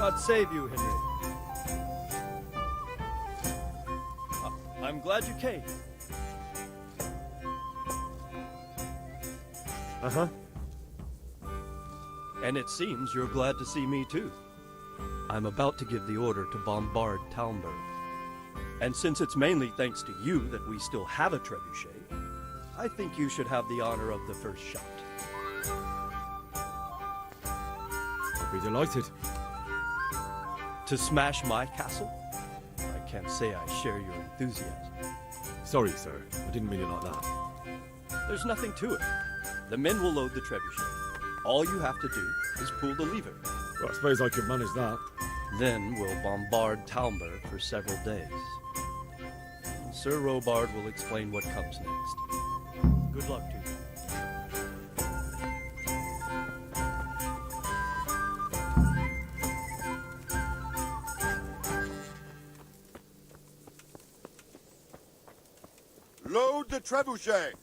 God save you, Henry. I'm glad you came. Uh-huh. And it seems you're glad to see me too. I'm about to give the order to bombard Talmberg. And since it's mainly thanks to you that we still have a trebuchet, I think you should have the honor of the first shot. I'll be delighted. To smash my castle? I can't say I share your enthusiasm. Sorry, sir. I didn't mean it like that. There's nothing to it. The men will load the trebuchet. All you have to do is pull the lever. Well, I suppose I could manage that. Then we'll bombard Talmberg for several days. Sir Robard will explain what comes next. Good luck to you. Load the trebuchet!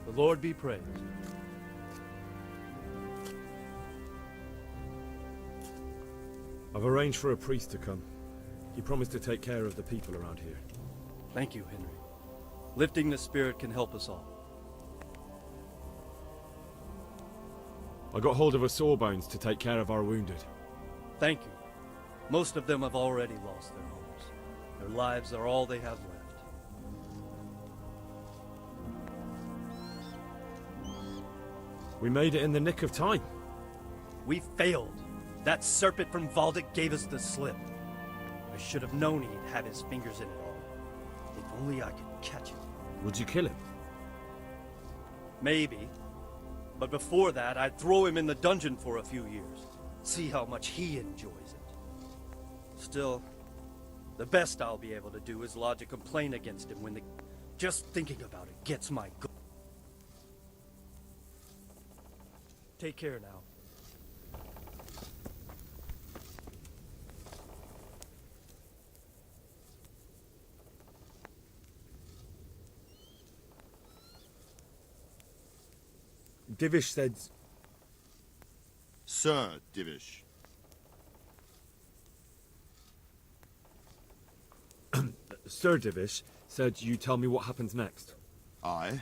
The Lord be praised. I've arranged for a priest to come. He promised to take care of the people around here. Thank you, Henry. Lifting the spirit can help us all. I got hold of a Sawbones to take care of our wounded. Thank you. Most of them have already lost their homes. Their lives are all they have left. We made it in the nick of time. We failed. That serpent from Valdic gave us the slip. I I should have known he'd have his fingers in it all. If only I could catch him. Would you kill him? Maybe. But before that, I'd throw him in the dungeon for a few years. See how much he enjoys it. Still, the best I'll be able to do is lodge a complaint against him when the... Just thinking about it gets my... Take care now. Divish said... Sir Divish. Sir Divish said you tell me what happens next. Aye.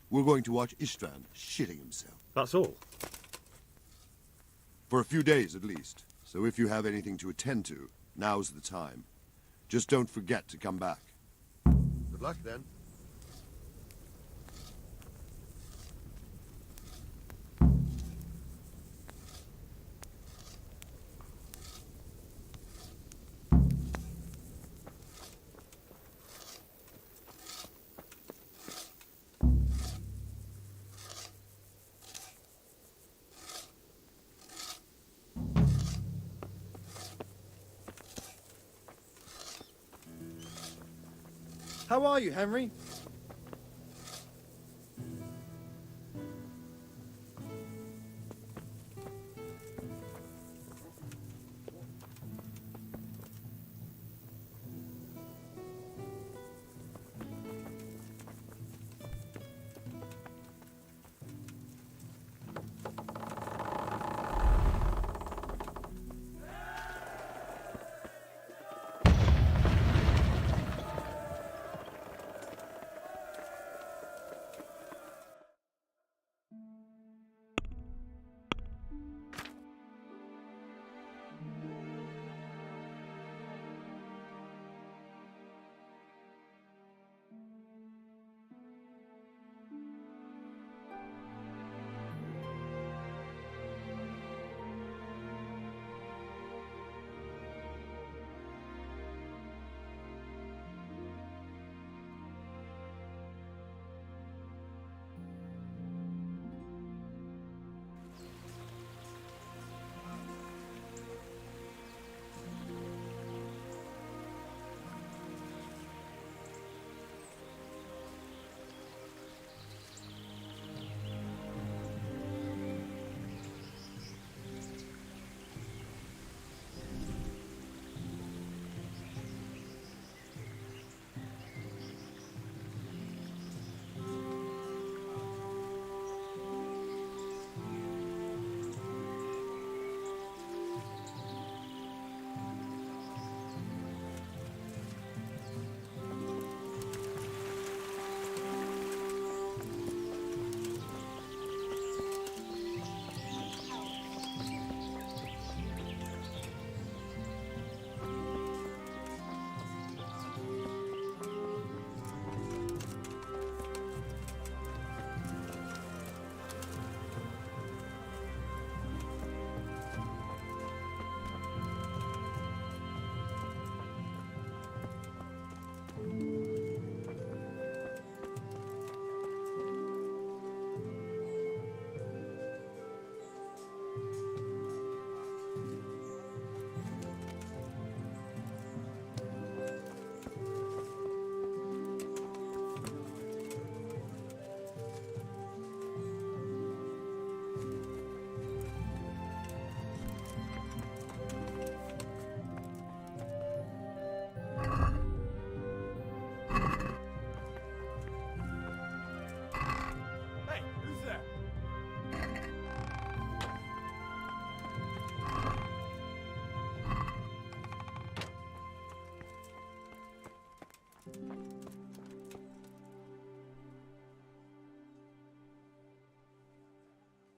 We're going to watch Istvan shitting himself. That's all. For a few days at least. So if you have anything to attend to, now's the time. Just don't forget to come back. Good luck then. How are you, Henry?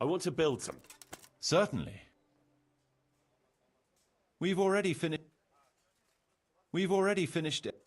I want to build some. Certainly. We've already finished it.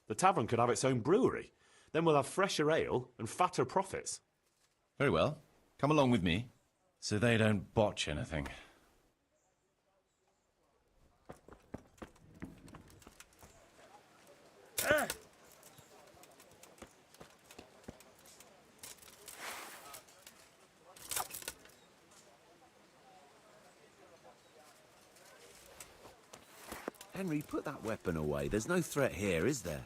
The tavern could have its own brewery. Then we'll have fresher ale and fatter profits. Very well. Come along with me, so they don't botch anything. Henry, put that weapon away. There's no threat here, is there?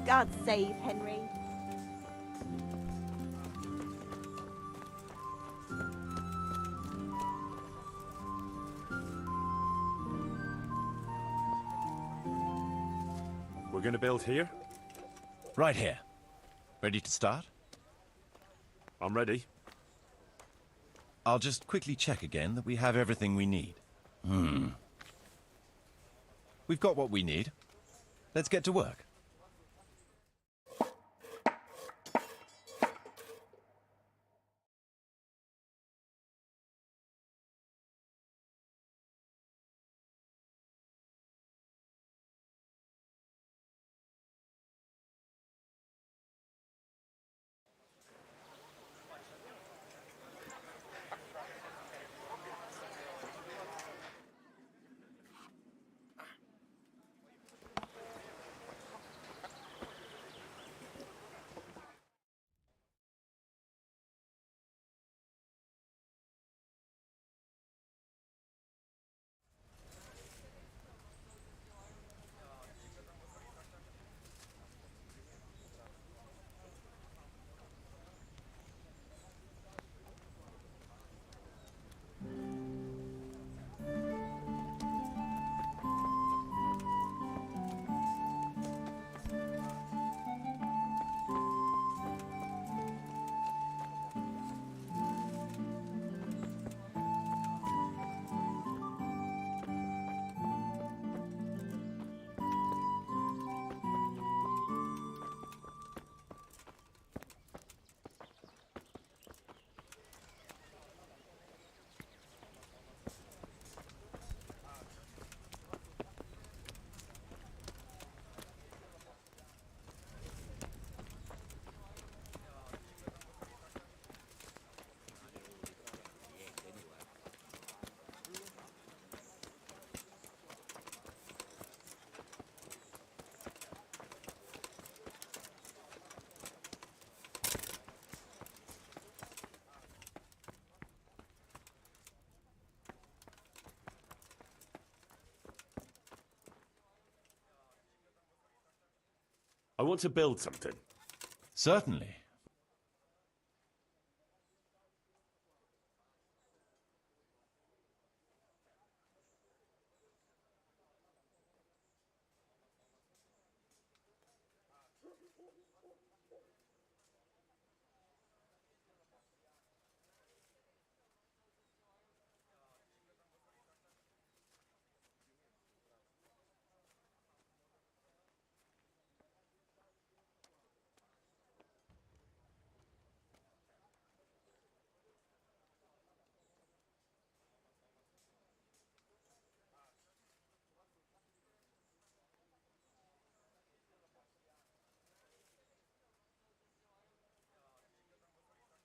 God save Henry. We're going to build here? Right here. Ready to start? I'm ready. I'll just quickly check again that we have everything we need. We've got what we need. Let's get to work. I want to build something. Certainly.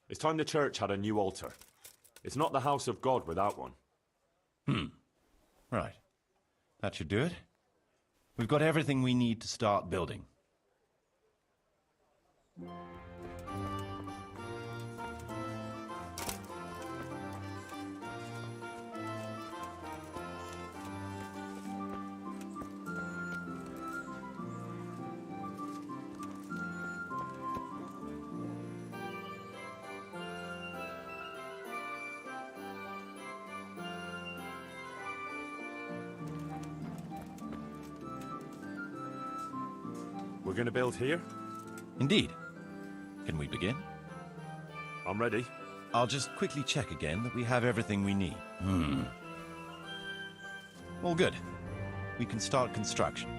It's time the church had a new altar. It's not the house of God without one. Right. That should do it. We've got everything we need to start building. We're going to build here? Indeed. Can we begin? I'm ready. I'll just quickly check again that we have everything we need. All good. We can start construction.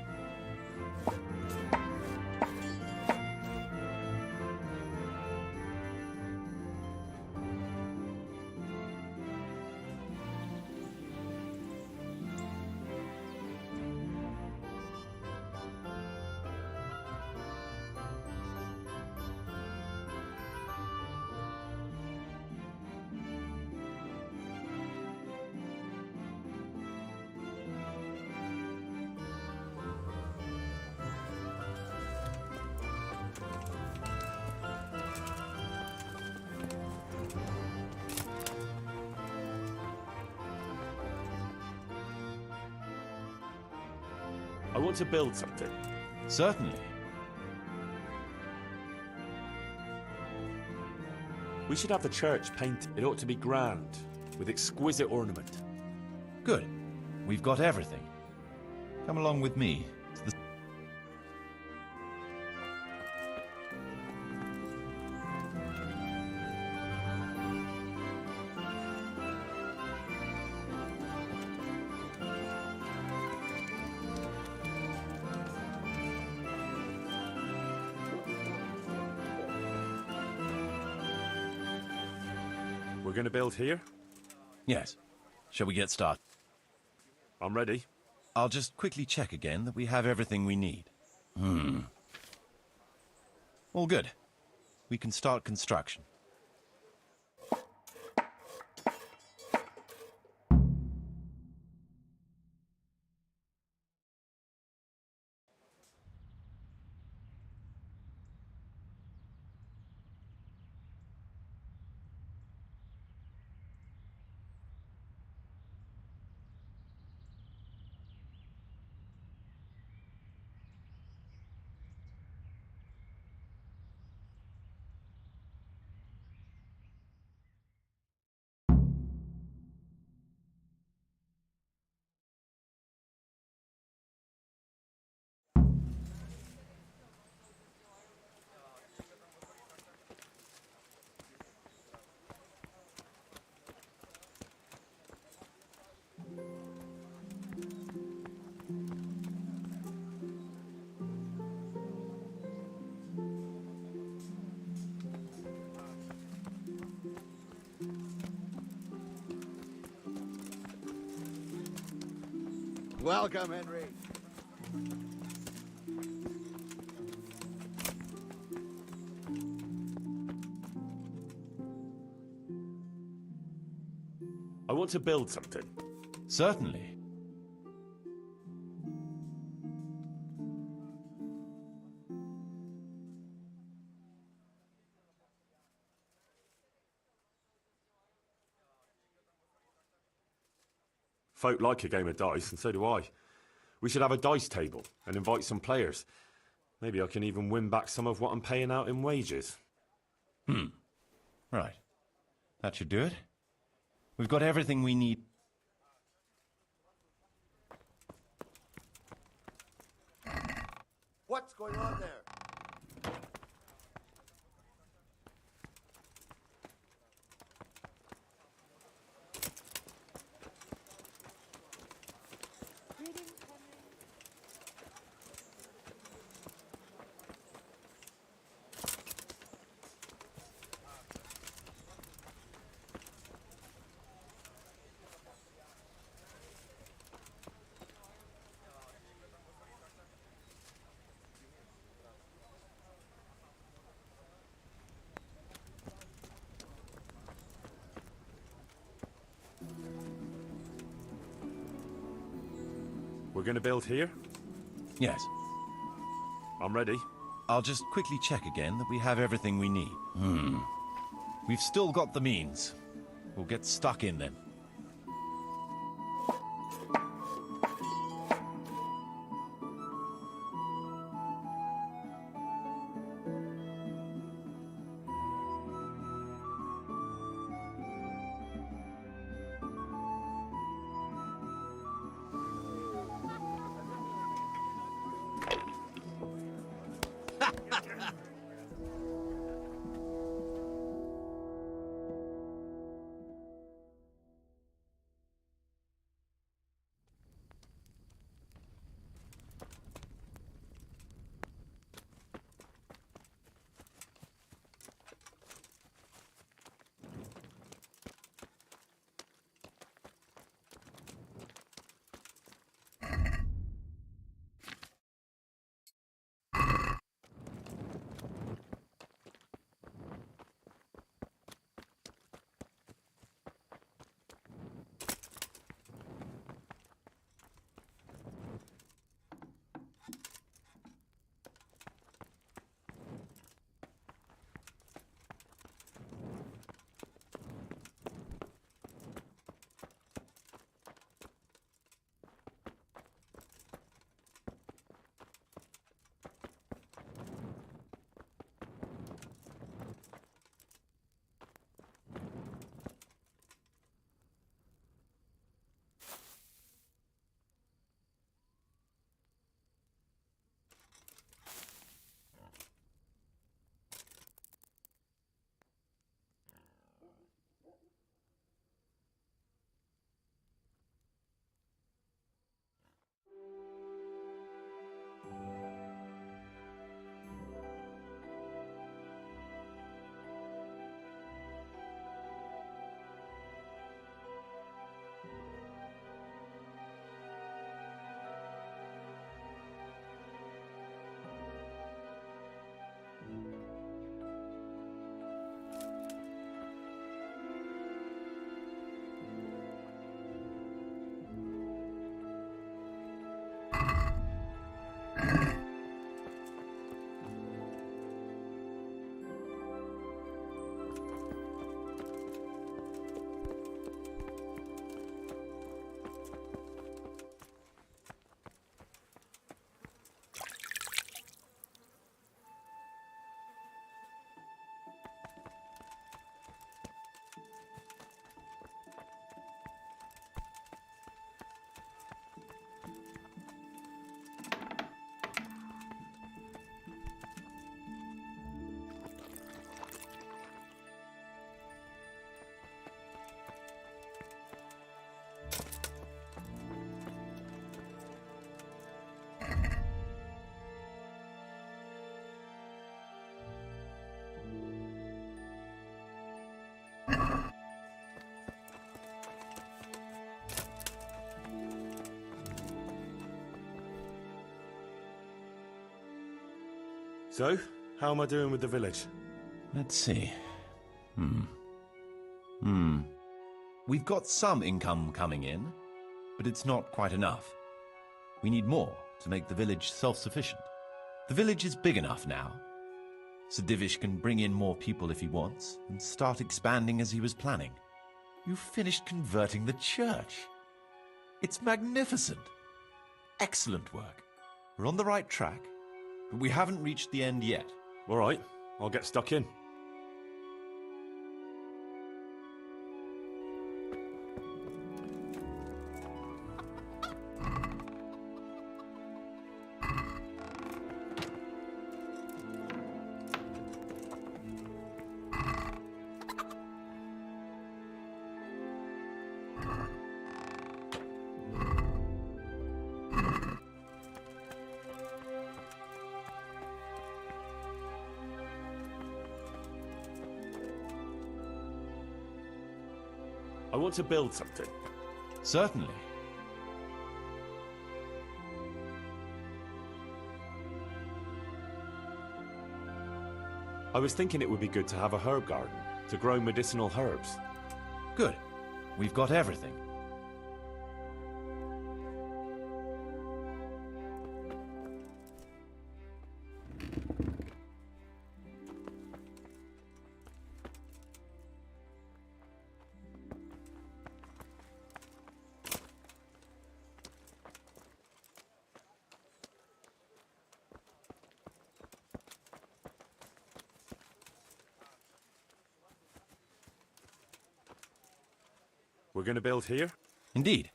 want to build something. Certainly. We should have the church painted. It ought to be grand, with exquisite ornament. Good. We've got everything. Come along with me. To the... We're going to build here? Yes. Shall we get started? I'm ready. I'll just quickly check again that we have everything we need. All good. We can start construction. Welcome, Henry. I want to build something. Certainly. Folk like a game of dice, and so do I. We should have a dice table and invite some players. Maybe I can even win back some of what I'm paying out in wages. Right. That should do it. We've got everything we need. What's going on there? We're going to build here? Yes. I'm ready. I'll just quickly check again that we have everything we need. We've still got the means. We'll get stuck in then. So, how am I doing with the village? Let's see. We've got some income coming in, but it's not quite enough. We need more to make the village self-sufficient. The village is big enough now. Sir Divish can bring in more people if he wants, and start expanding as he was planning. You've finished converting the church. It's magnificent. Excellent work. We're on the right track, but we haven't reached the end yet. All right, I'll get stuck in. I want to build something. Certainly. I was thinking it would be good to have a herb garden, to grow medicinal herbs. Good. We've got everything. We're going to build here? Indeed.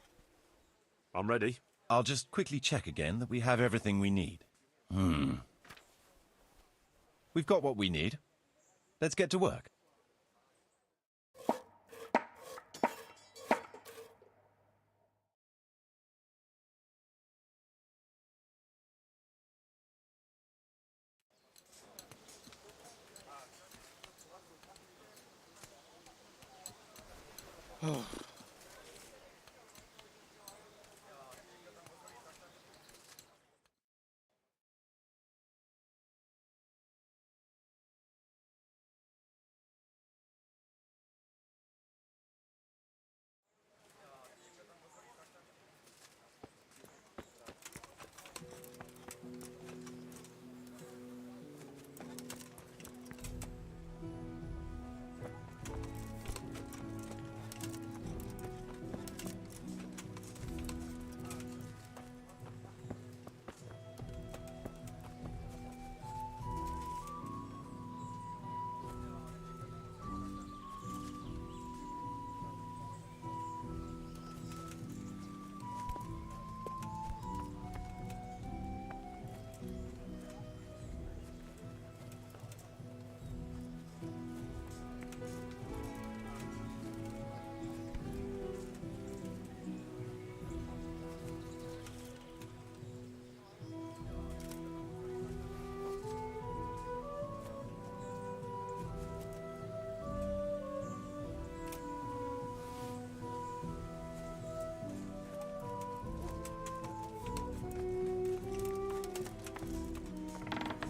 I'm ready. I'll just quickly check again that we have everything we need. We've got what we need. Let's get to work.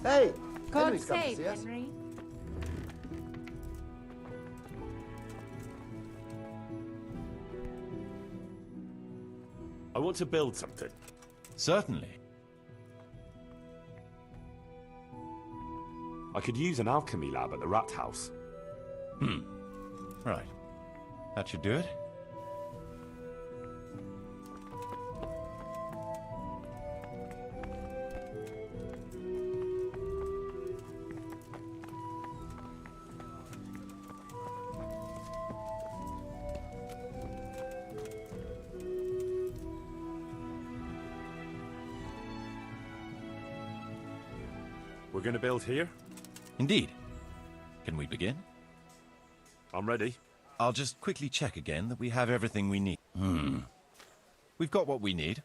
Hey! God Henry's come to save see us. Henry. I want to build something. Certainly. I could use an alchemy lab at the rat house. Right. That should do it. We're going to build here? Indeed. Can we begin? I'm ready. I'll just quickly check again that we have everything we need. We've got what we need.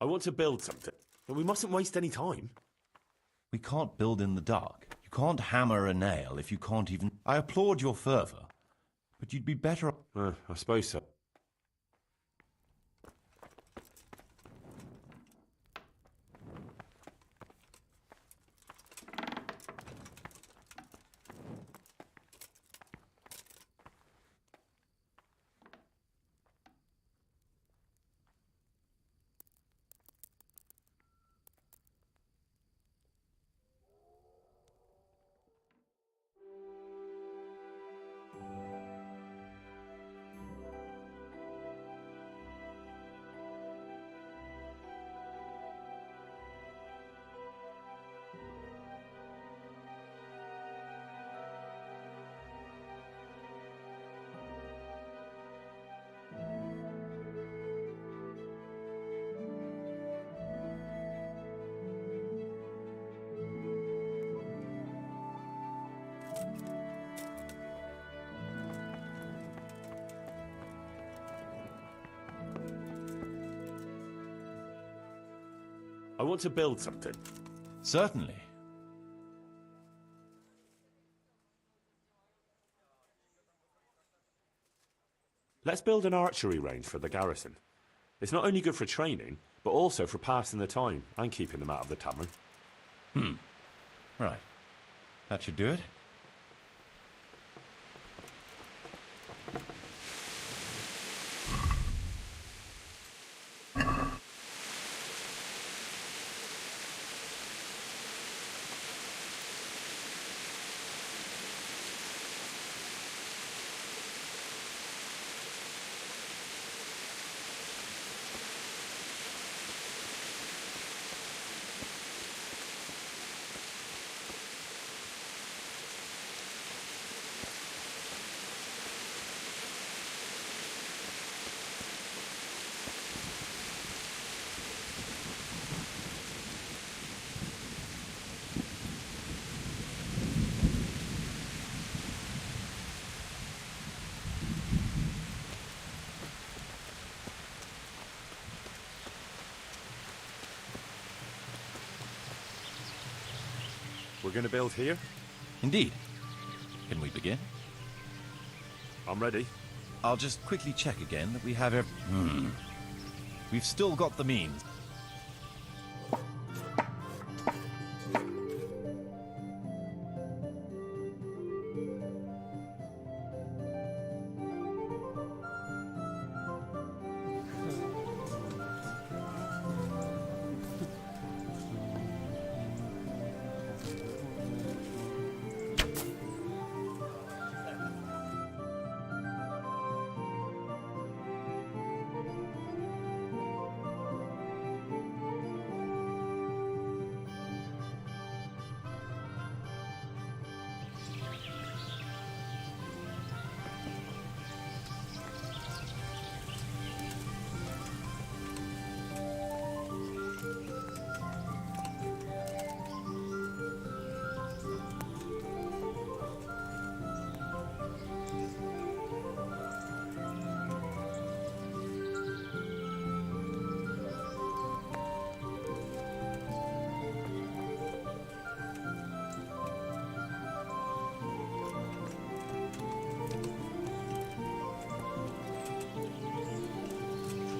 I want to build something, but we mustn't waste any time. We can't build in the dark. You can't hammer a nail if you can't even... I applaud your fervour, but you'd be better... I suppose so. I want to build something. Certainly. Let's build an archery range for the garrison. It's not only good for training, but also for passing the time and keeping them out of the tavern. Right. That should do it. We're going to build here? Indeed. Can we begin? I'm ready. I'll just quickly check again that we have We've still got the means.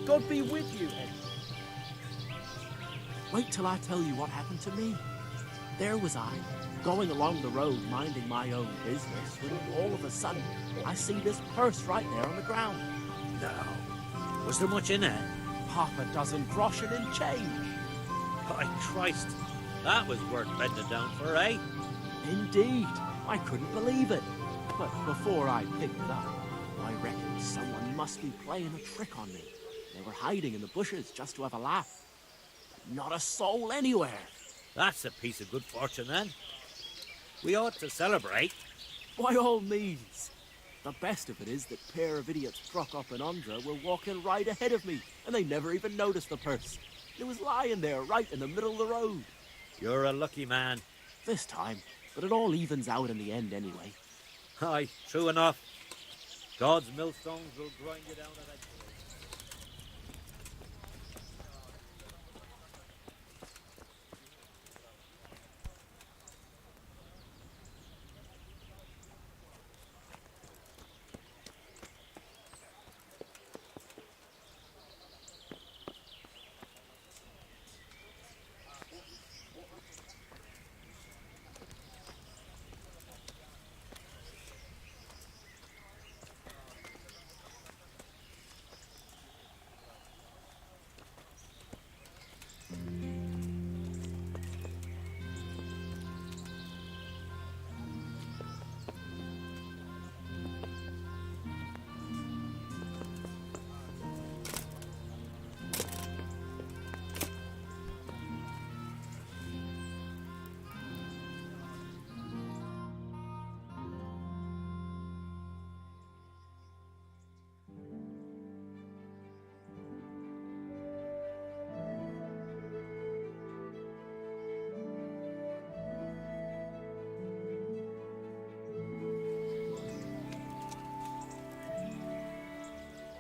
God be with you, Henry. Wait till I tell you what happened to me. There was I, going along the road, minding my own business, when all of a sudden, I see this purse right there on the ground. No. Was there much in it? Half a dozen groschen in change. By Christ, that was worth bending down for, eh? Indeed, I couldn't believe it. But before I picked it up, I reckoned someone must be playing a trick on me. They were hiding in the bushes just to have a laugh. Not a soul anywhere. That's a piece of good fortune, then. We ought to celebrate. By all means. The best of it is that pair of idiots struck up in Andra were walking right ahead of me, and they never even noticed the purse. It was lying there right in the middle of the road. You're a lucky man. This time, but it all evens out in the end anyway. Aye, true enough. God's millstones will grind you down at a...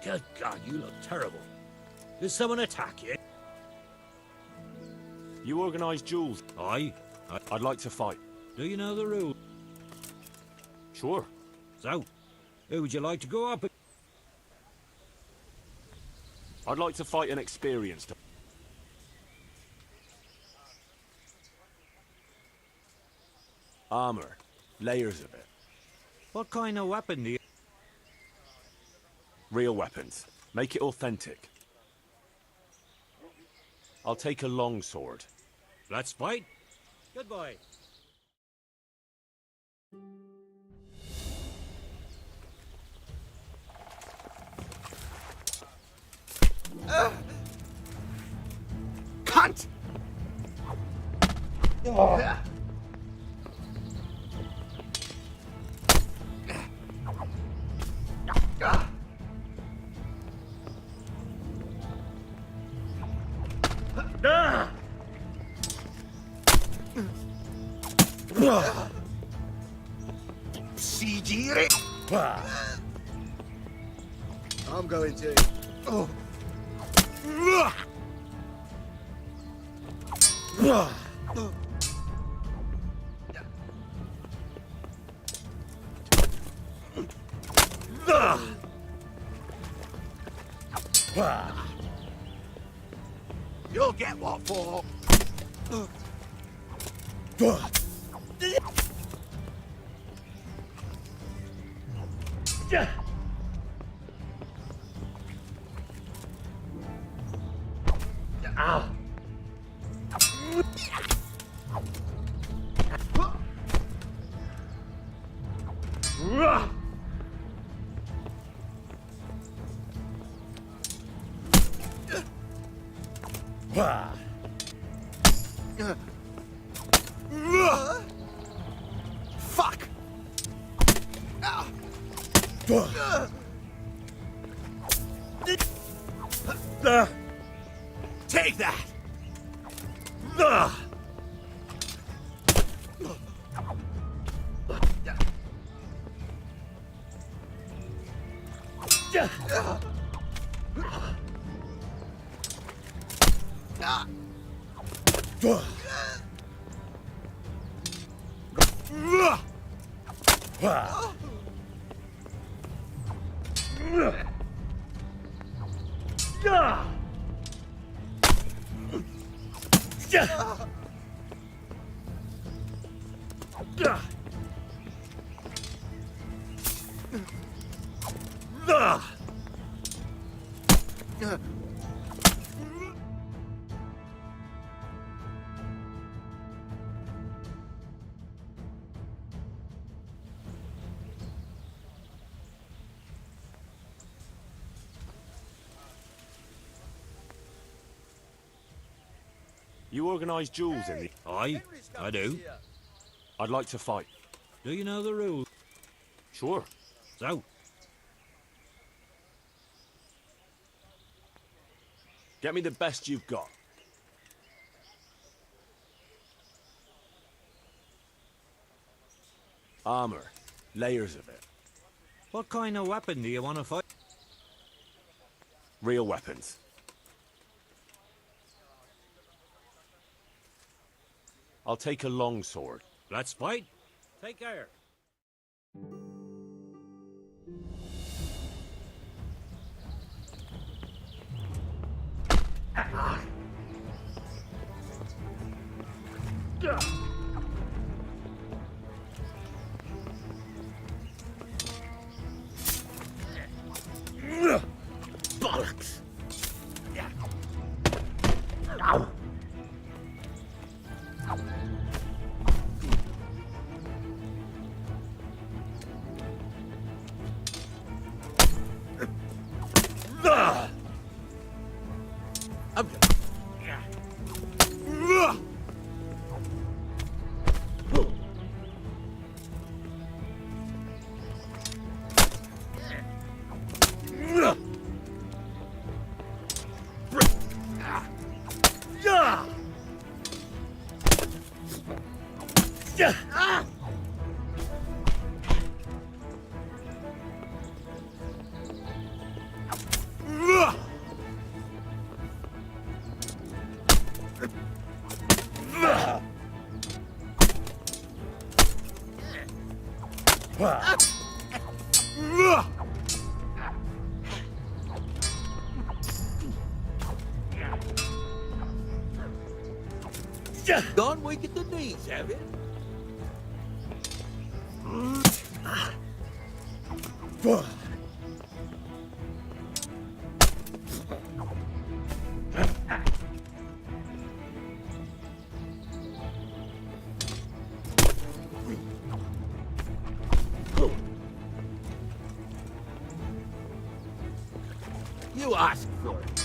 Good God, you look terrible. Did someone attack you? You organise duels? Aye. I'd like to fight. Do you know the rule? Sure. So, who would you like to go up? I'd like to fight an experienced. Armor. Layers of it. What kind of weapon do you... Real weapons. Make it authentic. I'll take a long sword. Let's fight. Goodbye. Cunt! I'm going to. Oh. You'll get what for. Fuck! Take that! You organise duels in the... Aye, I do. I'd like to fight. Do you know the rule? Sure. So, Get me the best you've got. Armor. Layers of it. what kind of weapon do you want to fight? Real weapons. I'll take a long sword. Let's fight. Take care. Bollocks! Ow! Gone weak at the knees, have you? You asked for it.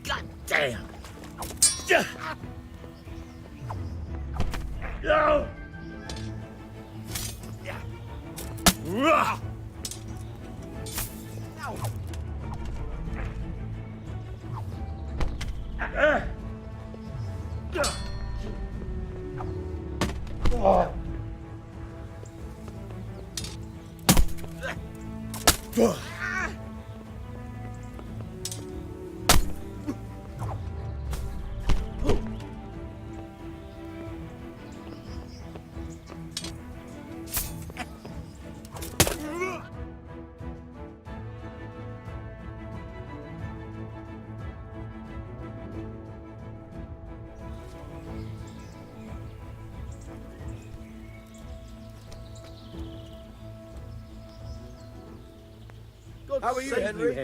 God damn. How are you, Henry?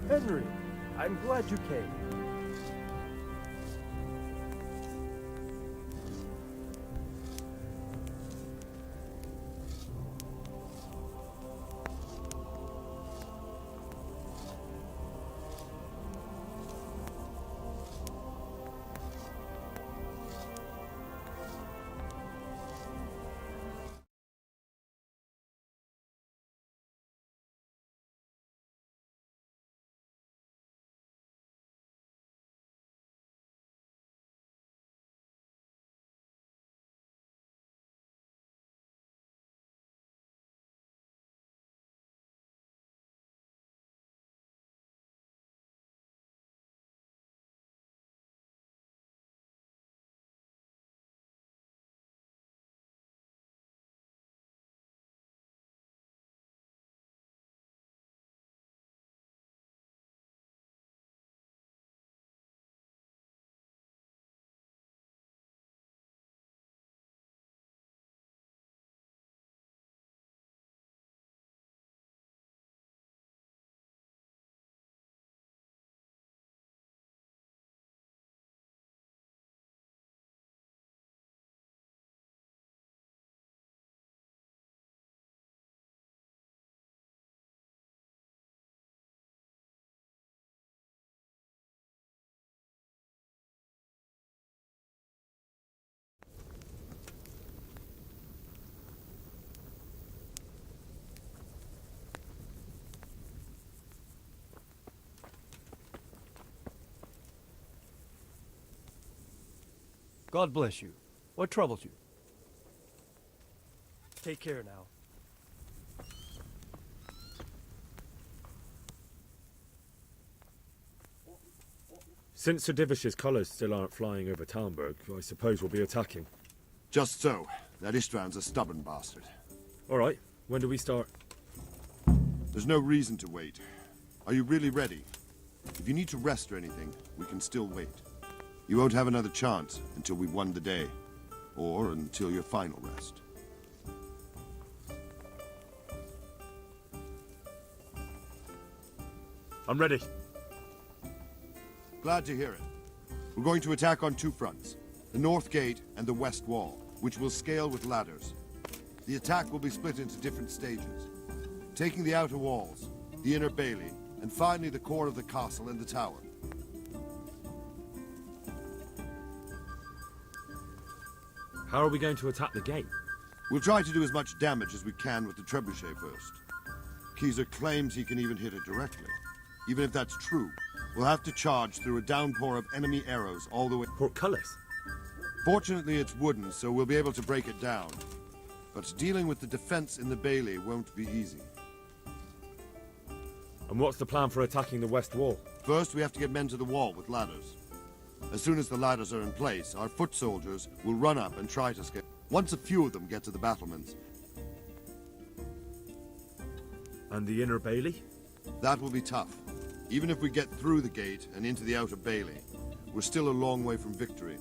Henry, I'm glad you came. God bless you. What troubles you? Take care now. Since Sir Divish's colours still aren't flying over Talmberg, I suppose we'll be attacking. Just so. That Istvand's a stubborn bastard. All right, when do we start? There's no reason to wait. Are you really ready? If you need to rest or anything, we can still wait. You won't have another chance until we've won the day. Or until your final rest. I'm ready. Glad to hear it. We're going to attack on two fronts. The north gate and the west wall, which will scale with ladders. The attack will be split into different stages. Taking the outer walls, the inner bailey, and finally the core of the castle and the tower. How are we going to attack the gate? We'll try to do as much damage as we can with the trebuchet first. Keezer claims he can even hit it directly. Even if that's true, we'll have to charge through a downpour of enemy arrows all the way. Portcullis? Fortunately, it's wooden, so we'll be able to break it down. But dealing with the defense in the bailey won't be easy. And what's the plan for attacking the west wall? First, we have to get men to the wall with ladders. As soon as the ladders are in place, our foot soldiers will run up and try to scale. Once a few of them get to the battlements. And the inner bailey? That will be tough. Even if we get through the gate and into the outer bailey, we're still a long way from victory.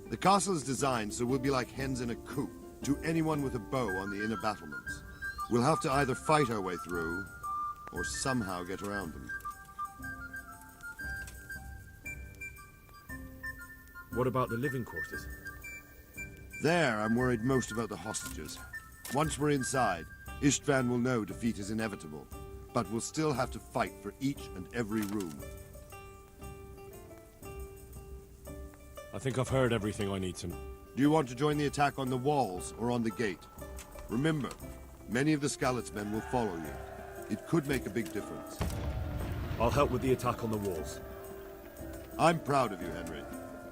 The castle is designed so we'll be like hens in a coop to anyone with a bow on the inner battlements. We'll have to either fight our way through, or somehow get around them. What about the living quarters? There, I'm worried most about the hostages. Once we're inside, Istvan will know defeat is inevitable, but we'll still have to fight for each and every room. I think I've heard everything I need to know. Do you want to join the attack on the walls or on the gate? Remember, many of the Skalitz men will follow you. It could make a big difference. I'll help with the attack on the walls. I'm proud of you, Henry.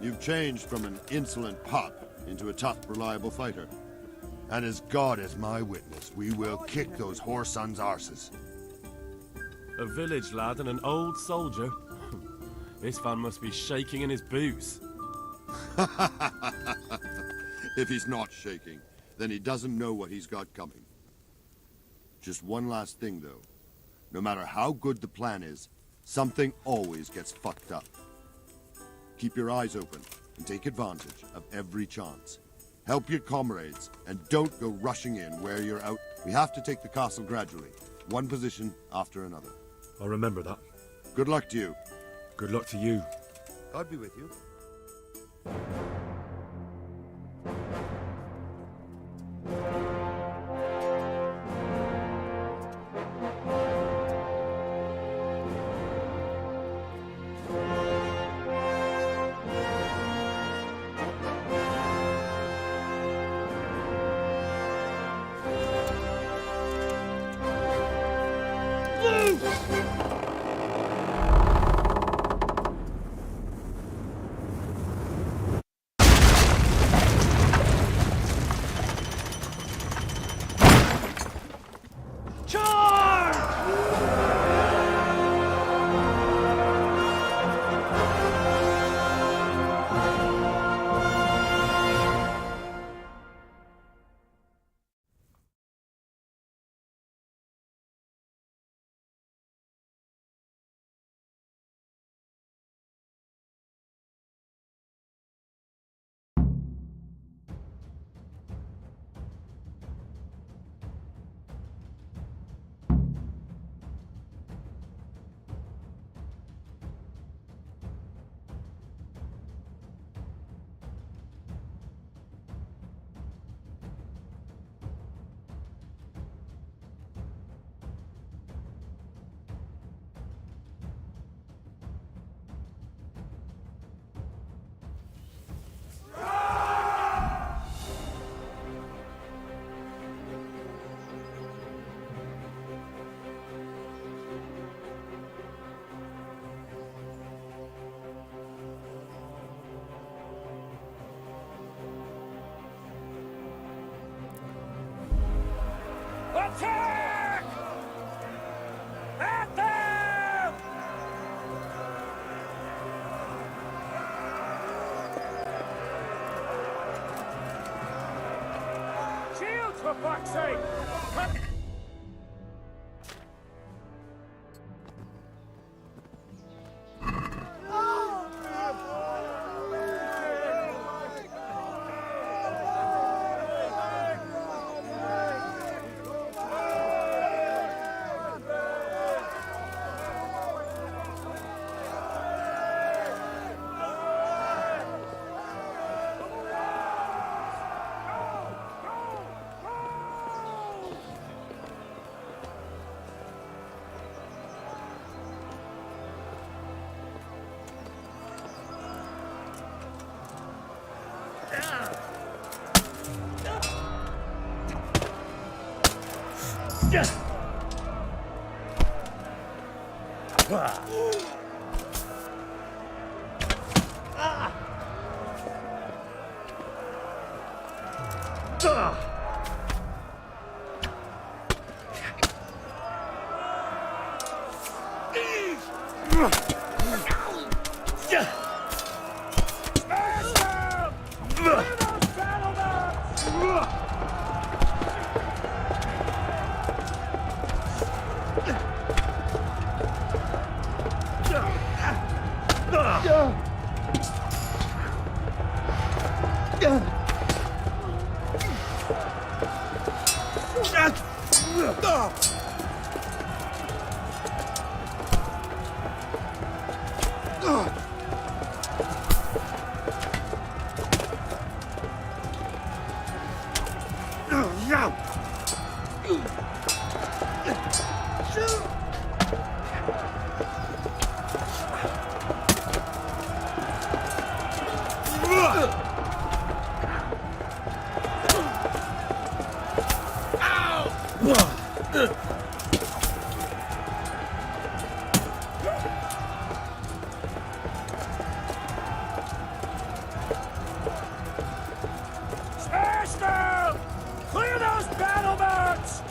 You've changed from an insolent pup into a tough, reliable fighter. And as God is my witness, we will kick those whore sons' arses. A village lad and an old soldier. This fan must be shaking in his boots. If he's not shaking, then he doesn't know what he's got coming. Just one last thing, though. No matter how good the plan is, something always gets fucked up. Keep your eyes open and take advantage of every chance. Help your comrades, and don't go rushing in where you're out. We have to take the castle gradually, one position after another. I'll remember that. Good luck to you. Good luck to you. God be with you. Attack! At them! Shields, for fuck's sake! Smash them! Clear those battle boats!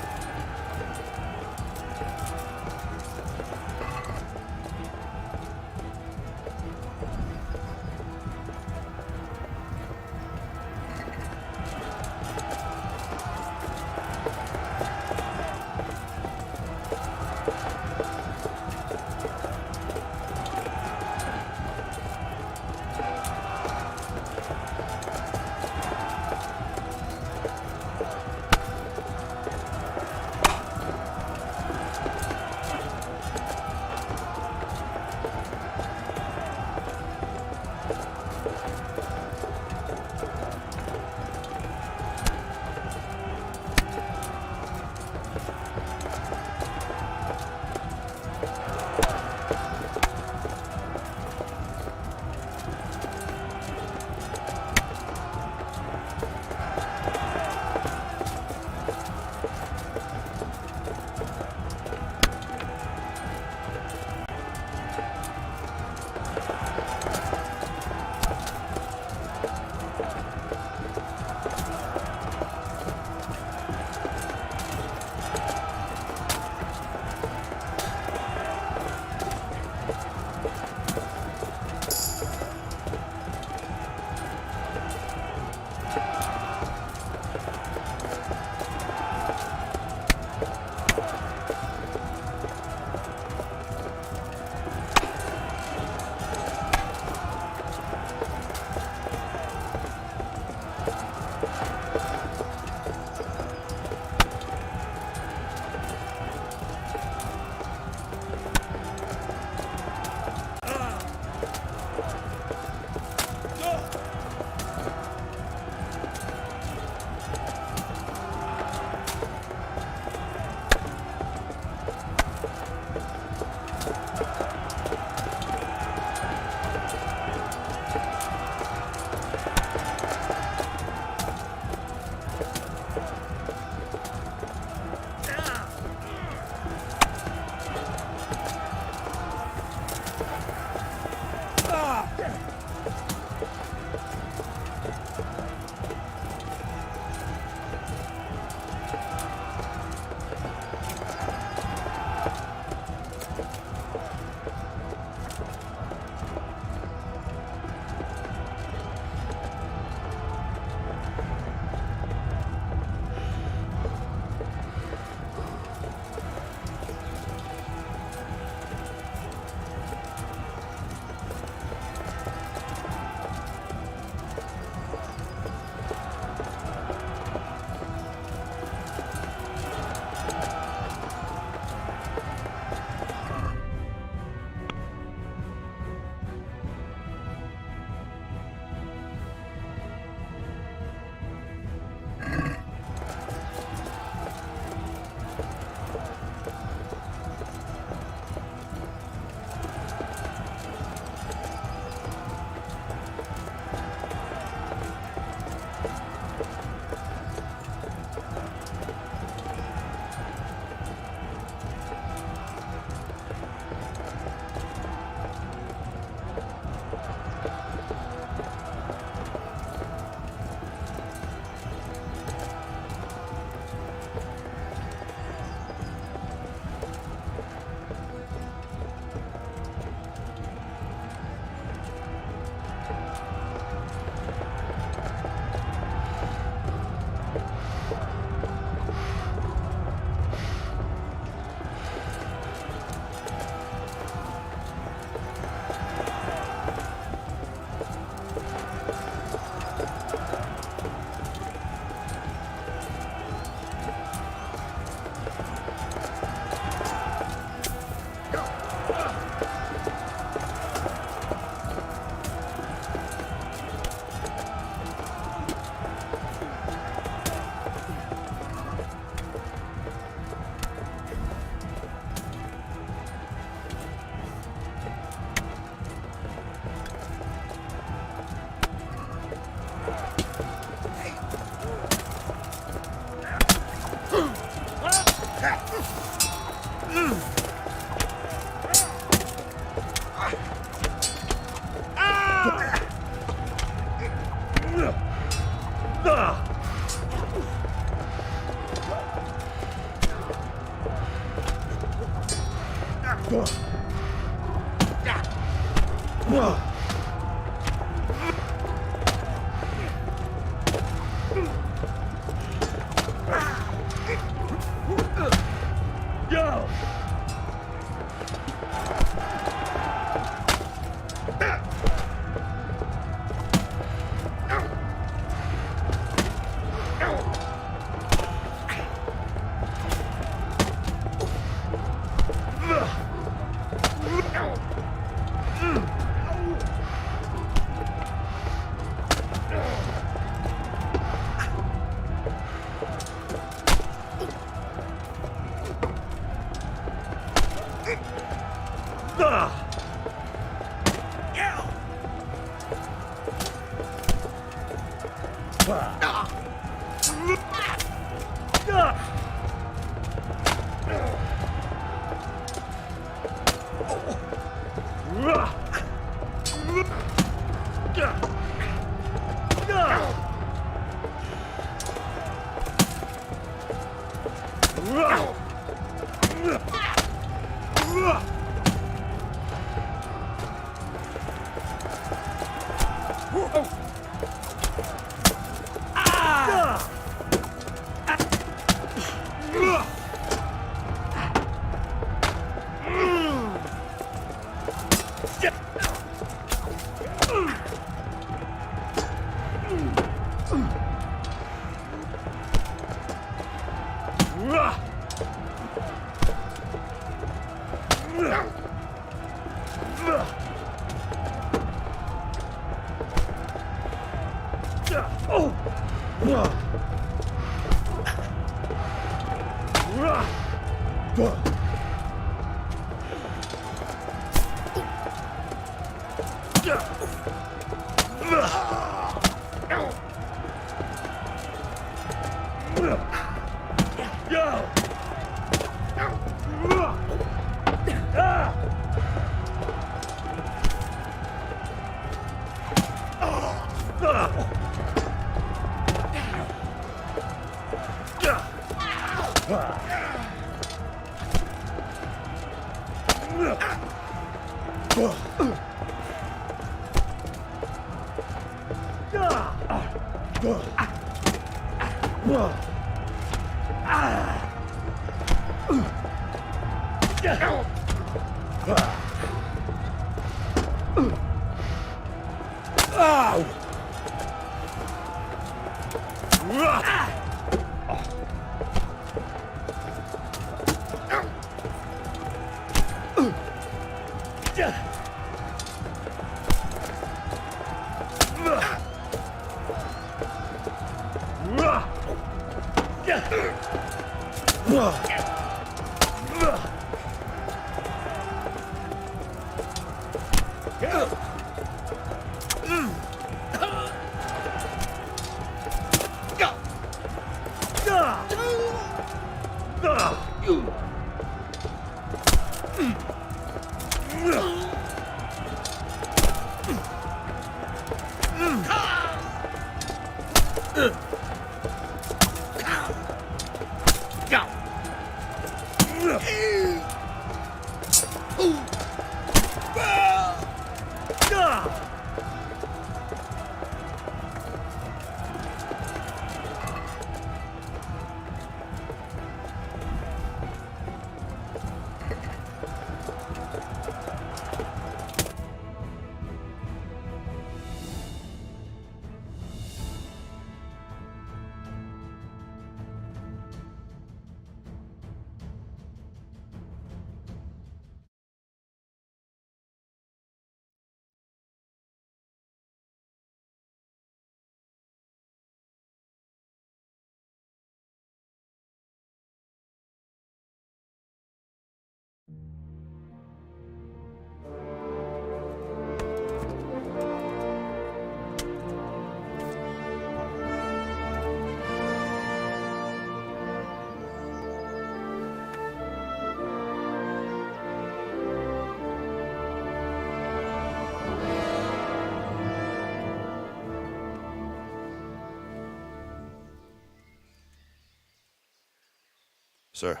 Sir,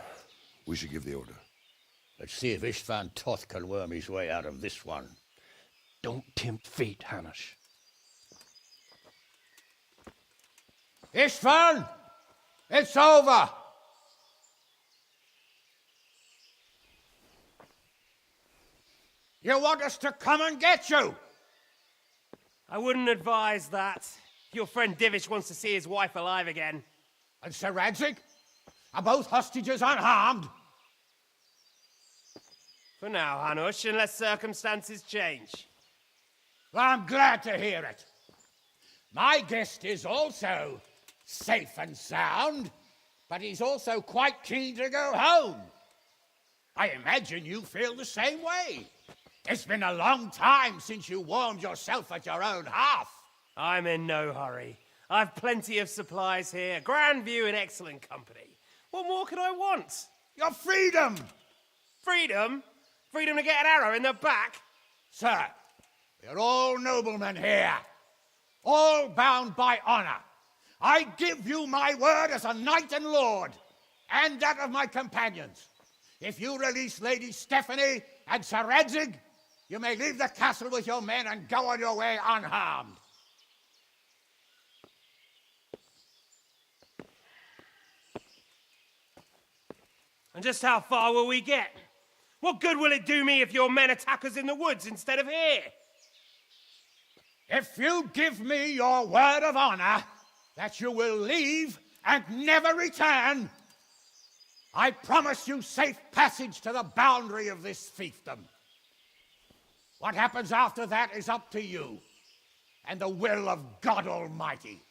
we should give the order. Let's see if Istvan Toth can worm his way out of this one. Don't tempt fate, Hanish. Istvan! It's over! You want us to come and get you? I wouldn't advise that. Your friend Divish wants to see his wife alive again. And Sir Radzig? Are both hostages unharmed? For now, Hanush, unless circumstances change. Well, I'm glad to hear it. My guest is also safe and sound, but he's also quite keen to go home. I imagine you feel the same way. It's been a long time since you warmed yourself at your own hearth. I'm in no hurry. I've plenty of supplies here, grand view and excellent company. What more could I want? Your freedom! Freedom? Freedom to get an arrow in the back? Sir, we're all noblemen here, all bound by honor. I give you my word as a knight and lord, and that of my companions. If you release Lady Stephanie and Sir Radzig, you may leave the castle with your men and go on your way unharmed. And just how far will we get? What good will it do me if your men attack us in the woods instead of here? If you give me your word of honor that you will leave and never return, I promise you safe passage to the boundary of this fiefdom. What happens after that is up to you and the will of God Almighty.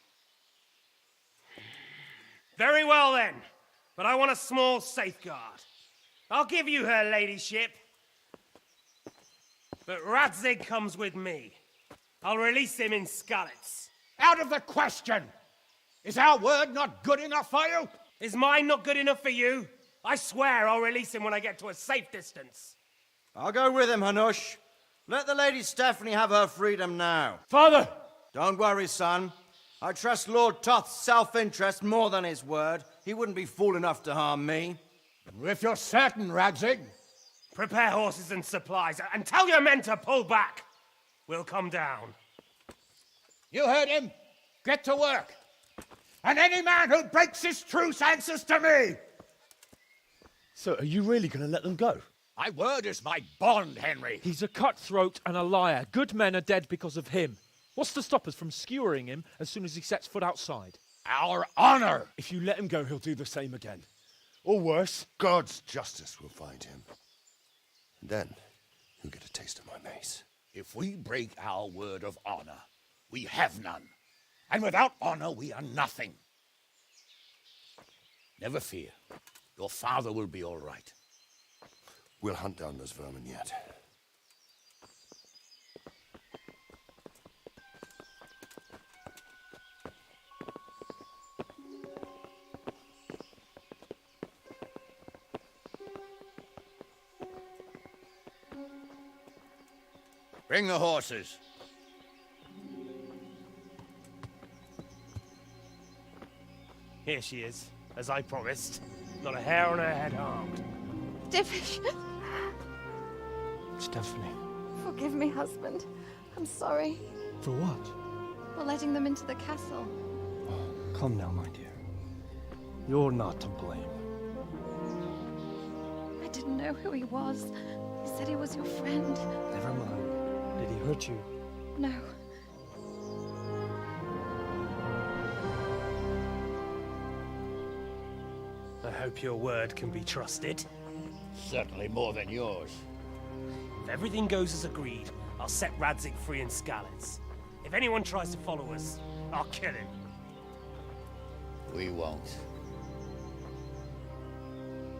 Very well then, but I want a small safeguard. I'll give you her ladyship, but Radzig comes with me. I'll release him in Skalitz. Out of the question! Is our word not good enough for you? Is mine not good enough for you? I swear I'll release him when I get to a safe distance. I'll go with him, Hanush. Let the Lady Stephanie have her freedom now. Father! Don't worry, son. I trust Lord Toth's self-interest more than his word. He wouldn't be fool enough to harm me. If you're certain, Radzig. Prepare horses and supplies, and tell your men to pull back. We'll come down. You heard him. Get to work. And any man who breaks his truce answers to me. So, are you really going to let them go? My word is my bond, Henry. He's a cutthroat and a liar. Good men are dead because of him. What's to stop us from skewering him as soon as he sets foot outside? Our honor! If you let him go, he'll do the same again. Or worse. God's justice will find him. And then, he'll get a taste of my mace. If we break our word of honor, we have none. And without honor, we are nothing. Never fear. Your father will be all right. We'll hunt down those vermin yet. Bring the horses. Here she is, as I promised. Not a hair on her head harmed. Divish. Stephanie. Forgive me, husband. I'm sorry For what? for letting them into the castle. Come now, my dear. You're not to blame. I didn't know who he was. He said he was your friend. Never mind. Did he hurt you? No. I hope your word can be trusted. Certainly more than yours. If everything goes as agreed, I'll set Radzig free in Skalitz. If anyone tries to follow us, I'll kill him. We won't.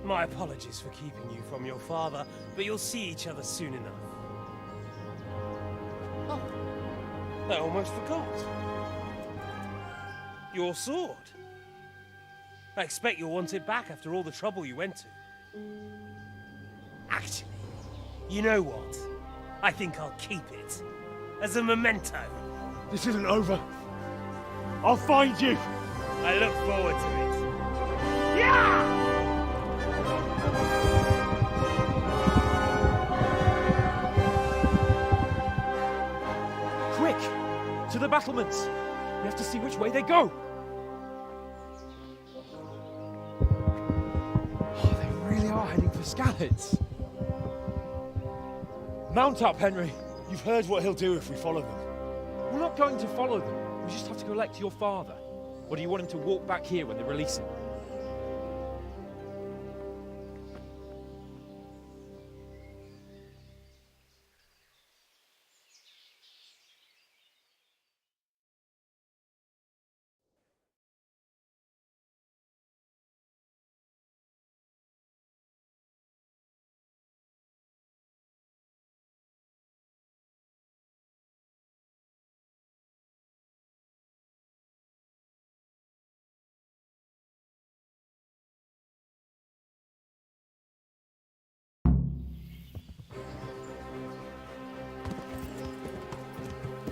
My apologies for keeping you from your father, but you'll see each other soon enough. Oh, I almost forgot. Your sword. I expect you'll want it back after all the trouble you went to. Actually, you know what? I think I'll keep it. As a memento. This isn't over. I'll find you. I look forward to it. Yeah! the battlements. We have to see which way they go. Oh, they really are heading for Skalitz. Mount up, Henry. You've heard what he'll do if we follow them. We're not going to follow them. We just have to collect your father. Or do you want him to walk back here when they release him?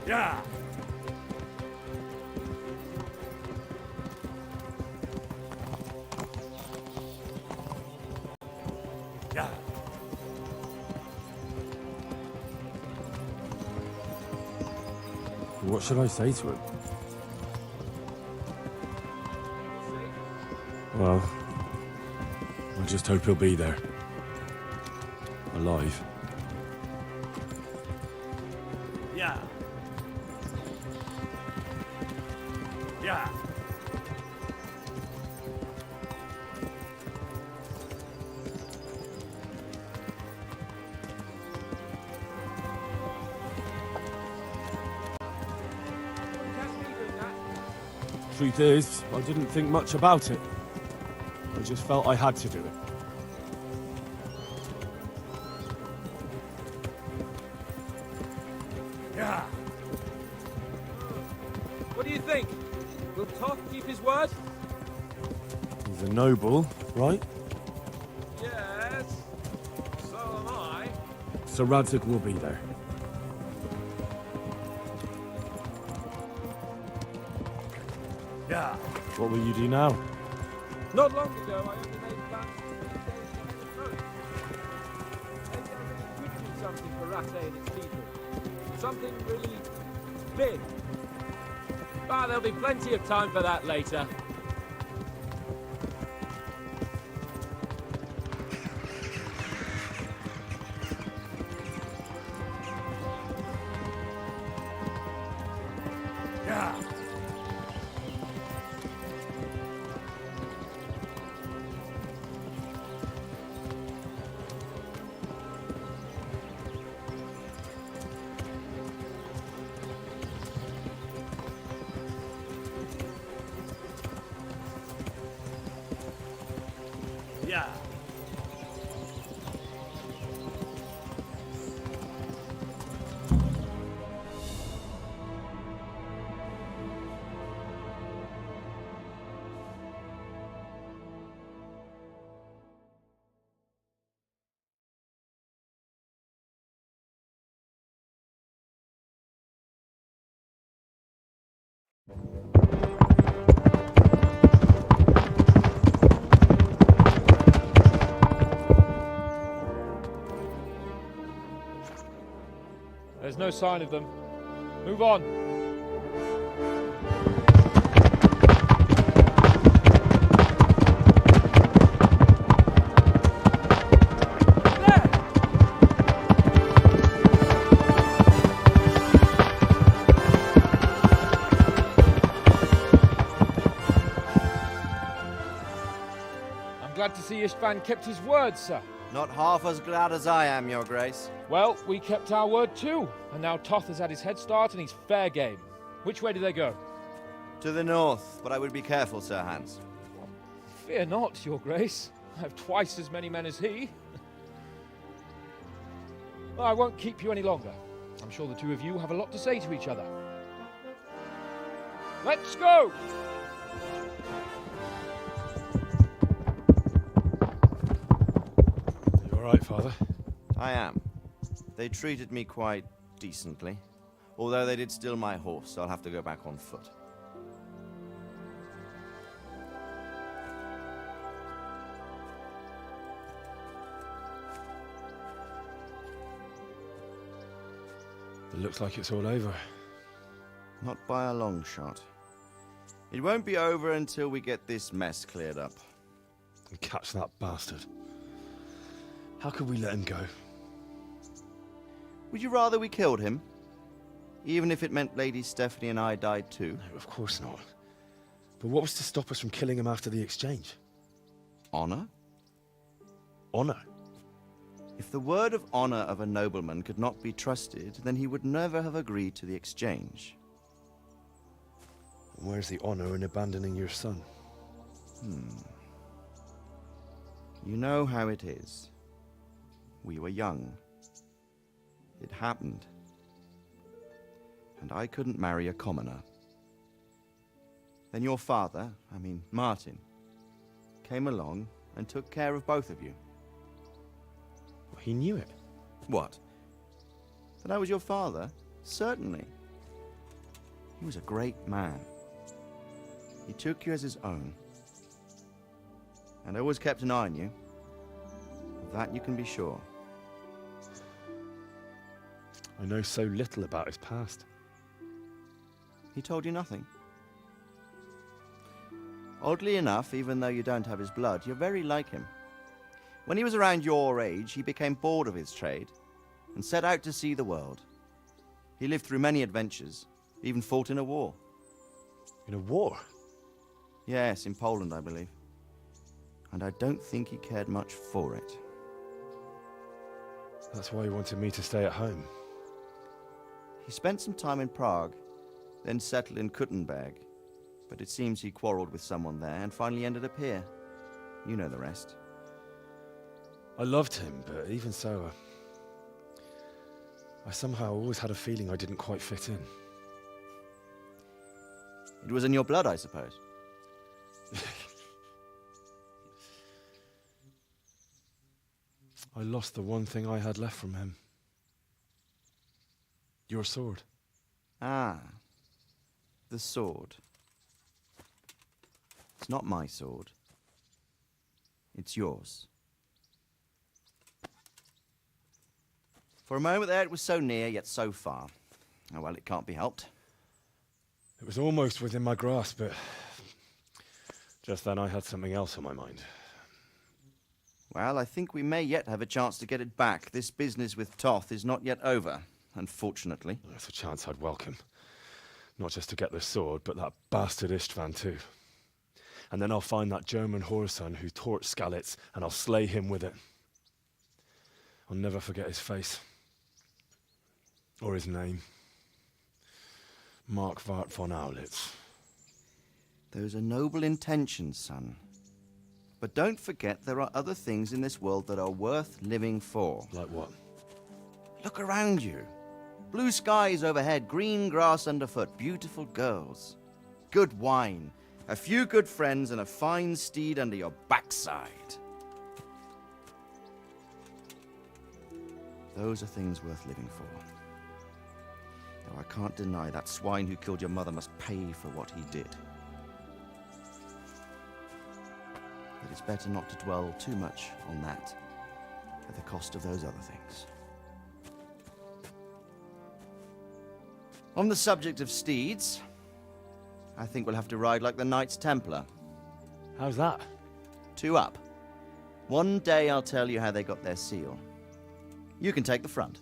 Yeah. Yeah. What should I say to him? Well, I just hope he'll be there. Alive. Yeah. Yeah. Truth is, I didn't think much about it. I just felt I had to do it. Yeah. What do you think? Will Toth keep his word? He's a noble, right? Yes. So am I. So Radzig will be there. Yeah. What will you do now? Not long ago, I only made plans to make days to head the road. Maybe I really could do something for Rattay and its people. Something really big. But there'll be plenty of time for that later. Yeah. Yeah. There's no sign of them. Move on. I'm glad to see Istvan kept his word, sir. Not half as glad as I am, Your Grace. Well, we kept our word too, and now Toth has had his head start and he's fair game. Which way do they go? To the north, but I would be careful, Sir Hans. Fear not, Your Grace. I have twice as many men as he. Well, I won't keep you any longer. I'm sure the two of you have a lot to say to each other. Let's go! You alright, Father? I am. They treated me quite decently. Although they did steal my horse, so I'll have to go back on foot. It looks like it's all over. Not by a long shot. It won't be over until we get this mess cleared up. And catch that bastard. How could we let him go? Would you rather we killed him? Even if it meant Lady Stephanie and I died too? No, of course not. But what was to stop us from killing him after the exchange? Honor? Honor? If the word of honor of a nobleman could not be trusted, then he would never have agreed to the exchange. And where's the honor in abandoning your son? You know how it is. We were young. It happened. And I couldn't marry a commoner. Then your father, Martin, came along and took care of both of you. Well, he knew it. What? That I was your father? Certainly. He was a great man. He took you as his own. And always kept an eye on you. Of that you can be sure. I know so little about his past. He told you nothing? Oddly enough, even though you don't have his blood, you're very like him. When he was around your age, he became bored of his trade and set out to see the world. He lived through many adventures, even fought in a war. In a war? Yes, in Poland, I believe. And I don't think he cared much for it. That's why he wanted me to stay at home. He spent some time in Prague, then settled in Kuttenberg. But it seems he quarreled with someone there and finally ended up here. You know the rest. I loved him, but even so, I somehow always had a feeling I didn't quite fit in. It was in your blood, I suppose. I lost the one thing I had left from him. Your sword. Ah, the sword. It's not my sword. It's yours. For a moment there, it was so near, yet so far. Oh, well, it can't be helped. It was almost within my grasp, but just then I had something else on my mind. Well, I think we may yet have a chance to get it back. This business with Toth is not yet over, unfortunately. That's a chance I'd welcome. Not just to get the sword, but that bastard Istvan too. And then I'll find that German whoreson who torched Skalitz, and I'll slay him with it. I'll never forget his face. Or his name. Marquardt von Aulitz. Those are noble intentions, son. But don't forget there are other things in this world that are worth living for. Like what? Look around you. Blue skies overhead, green grass underfoot, beautiful girls. Good wine, a few good friends, and a fine steed under your backside. Those are things worth living for. Though I can't deny that swine who killed your mother must pay for what he did. But it's better not to dwell too much on that at the cost of those other things. On the subject of steeds, I think we'll have to ride like the Knights Templar. How's that? 2 up. One day I'll tell you how they got their seal. You can take the front.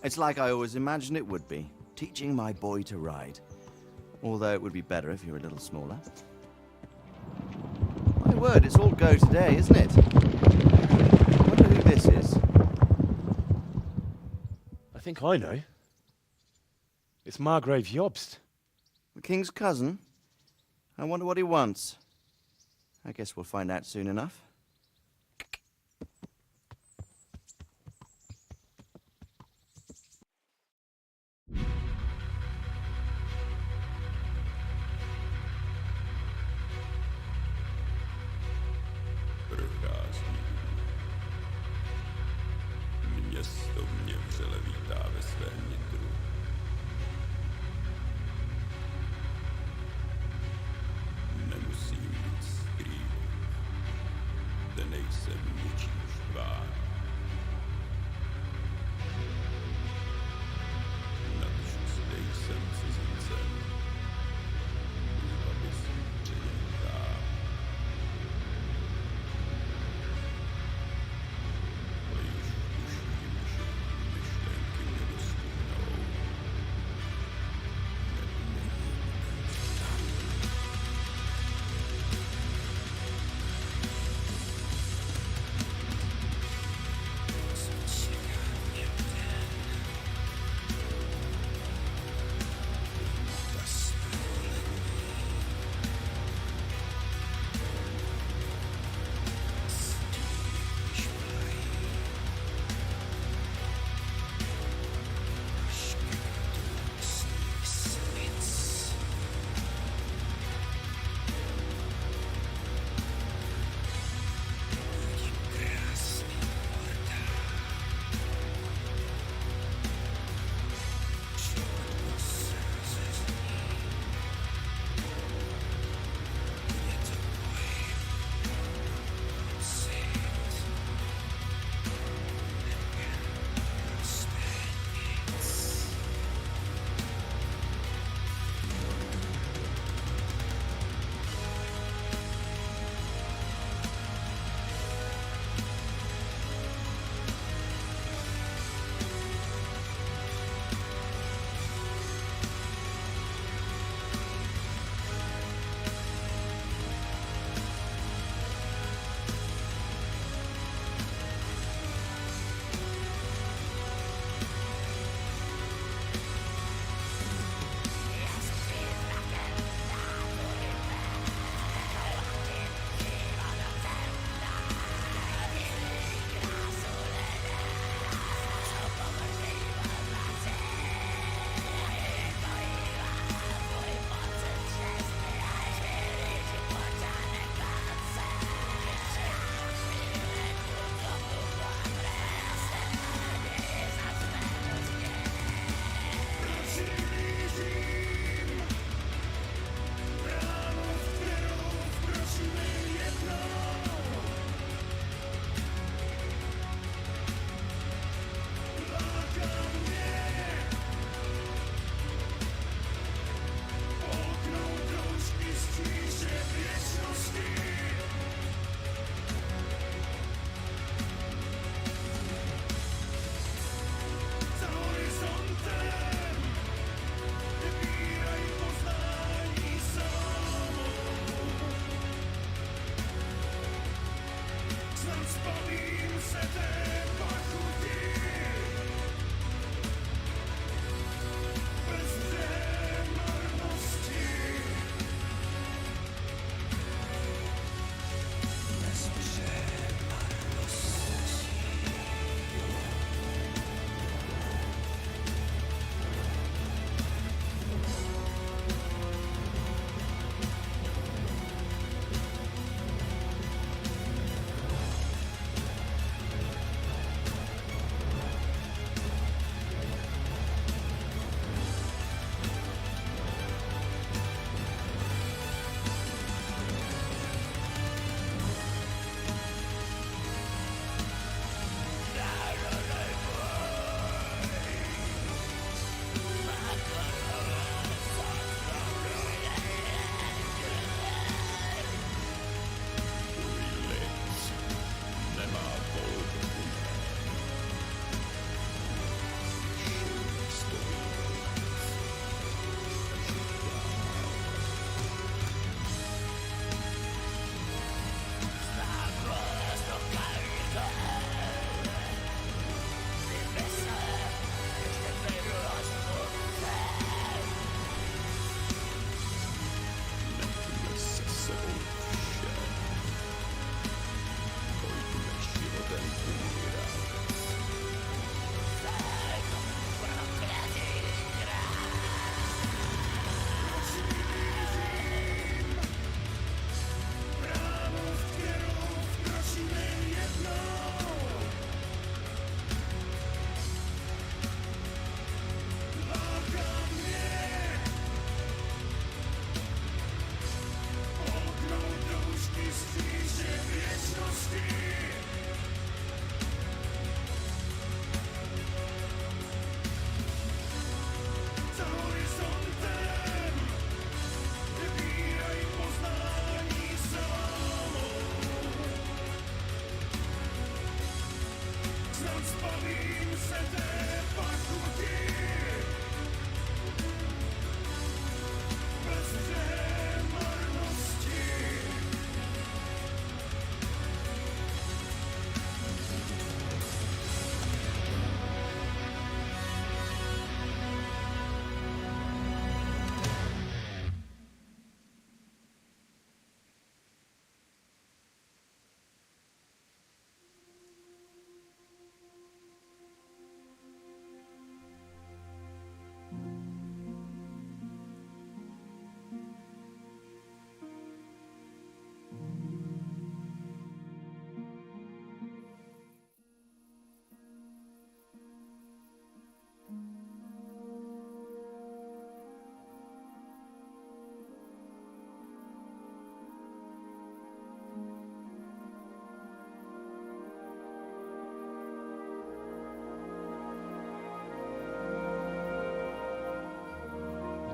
It's like I always imagined it would be, teaching my boy to ride. Although it would be better if you were a little smaller. My word, it's all go today, isn't it? I wonder who this is. I think I know. It's Margrave Jobst. The king's cousin? I wonder what he wants. I guess we'll find out soon enough. Město mě vřele vítá ve svém nitru. Nemusím nic skrývat.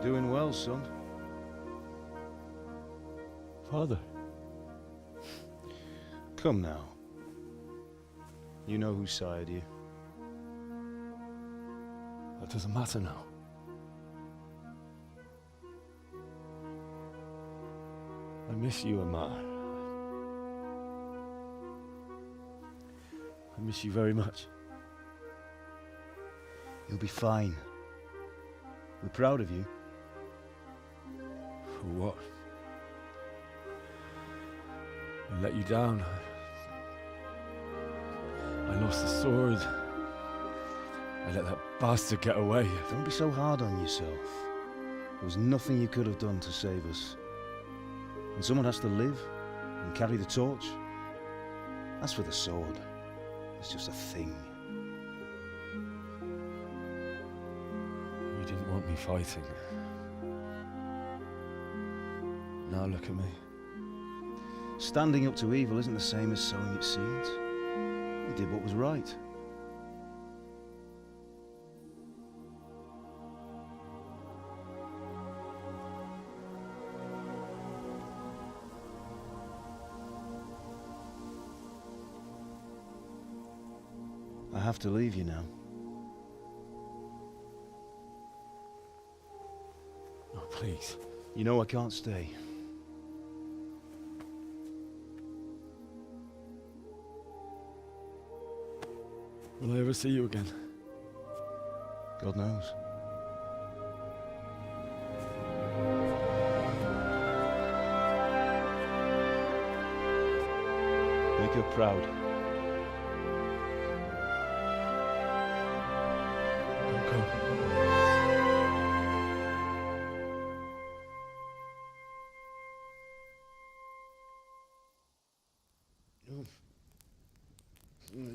doing well, son. Father. Come now. You know who sired you. That doesn't matter now. I miss you, Amar. I miss you very much. You'll be fine. We're proud of you. For what? I let you down. I lost the sword. I let that bastard get away. Don't be so hard on yourself. There was nothing you could have done to save us. And someone has to live and carry the torch. As for the sword, it's just a thing. You didn't want me fighting. Now look at me. Standing up to evil isn't the same as sowing its seeds. You did what was right. I have to leave you now. Oh, please. You know I can't stay. Will I ever see you again? God knows. Make her proud. Don't go.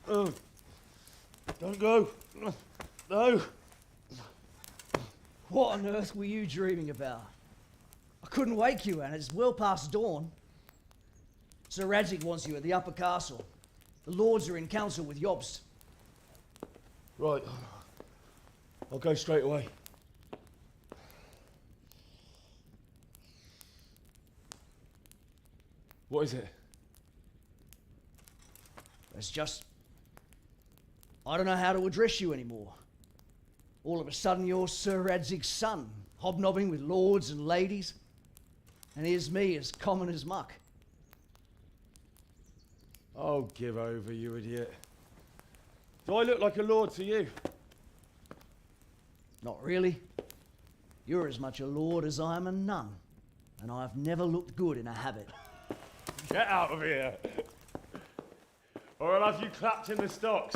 Oh, don't go. No. What on earth were you dreaming about? I couldn't wake you, and it's well past dawn. Sir Radzig wants you at the upper castle. The lords are in council with Jobst. Right. I'll go straight away. What is it? It's just... I don't know how to address you anymore. All of a sudden you're Sir Radzig's son, hobnobbing with lords and ladies. And here's me, as common as muck. Oh, give over, you idiot. Do I look like a lord to you? Not really. You're as much a lord as I am a nun. And I've never looked good in a habit. Get out of here! Or I'll have you clapped in the stocks.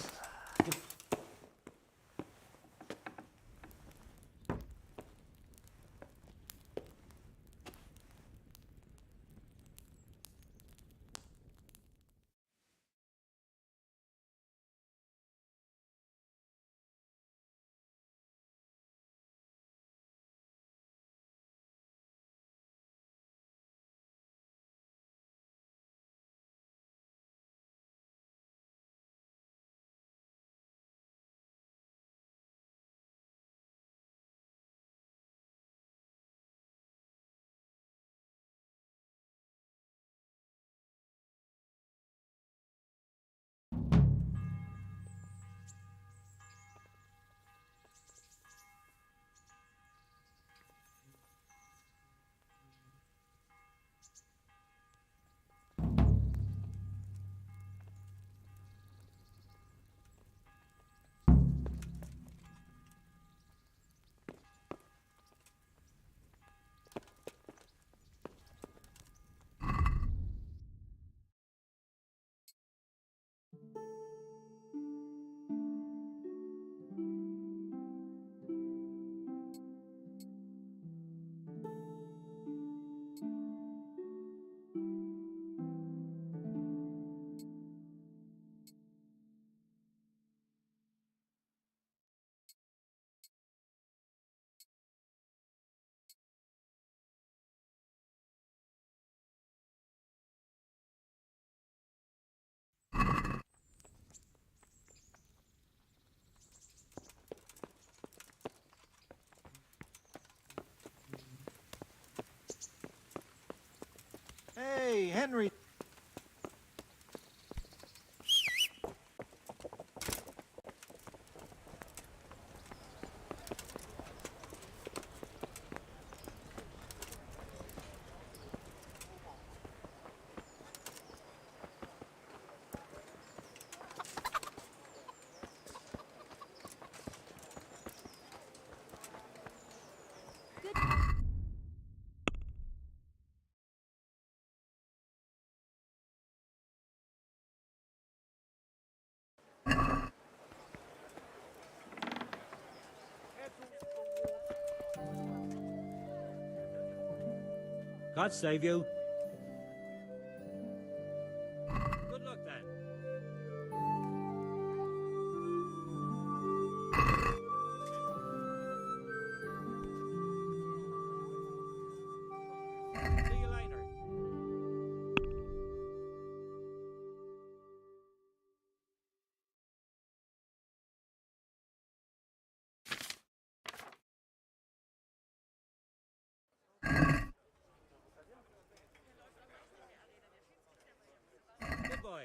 Hey, Henry. God save you. Good luck then. See you later. Good boy.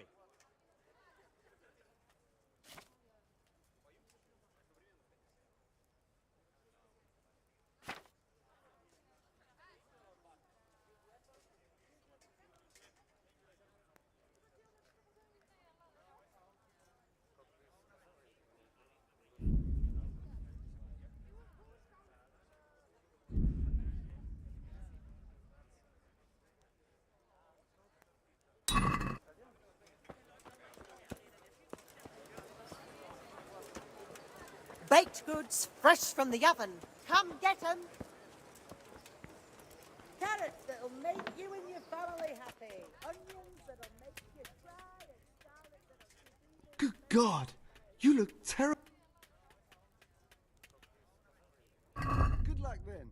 Baked goods fresh from the oven. Come get 'em. Carrots that'll make you and your family happy. Onions that'll make you cry and scarlet that'll... Good God, you look terrible. Good luck then.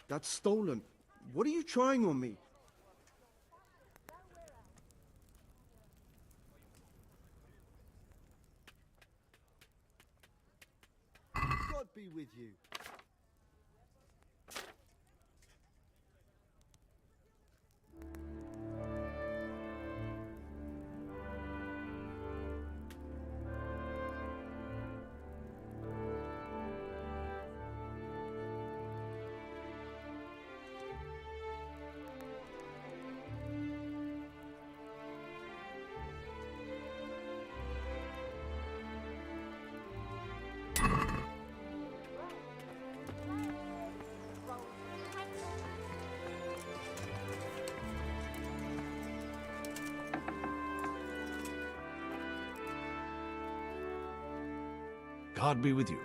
That's stolen. What are you trying on me? God be with you. God be with you.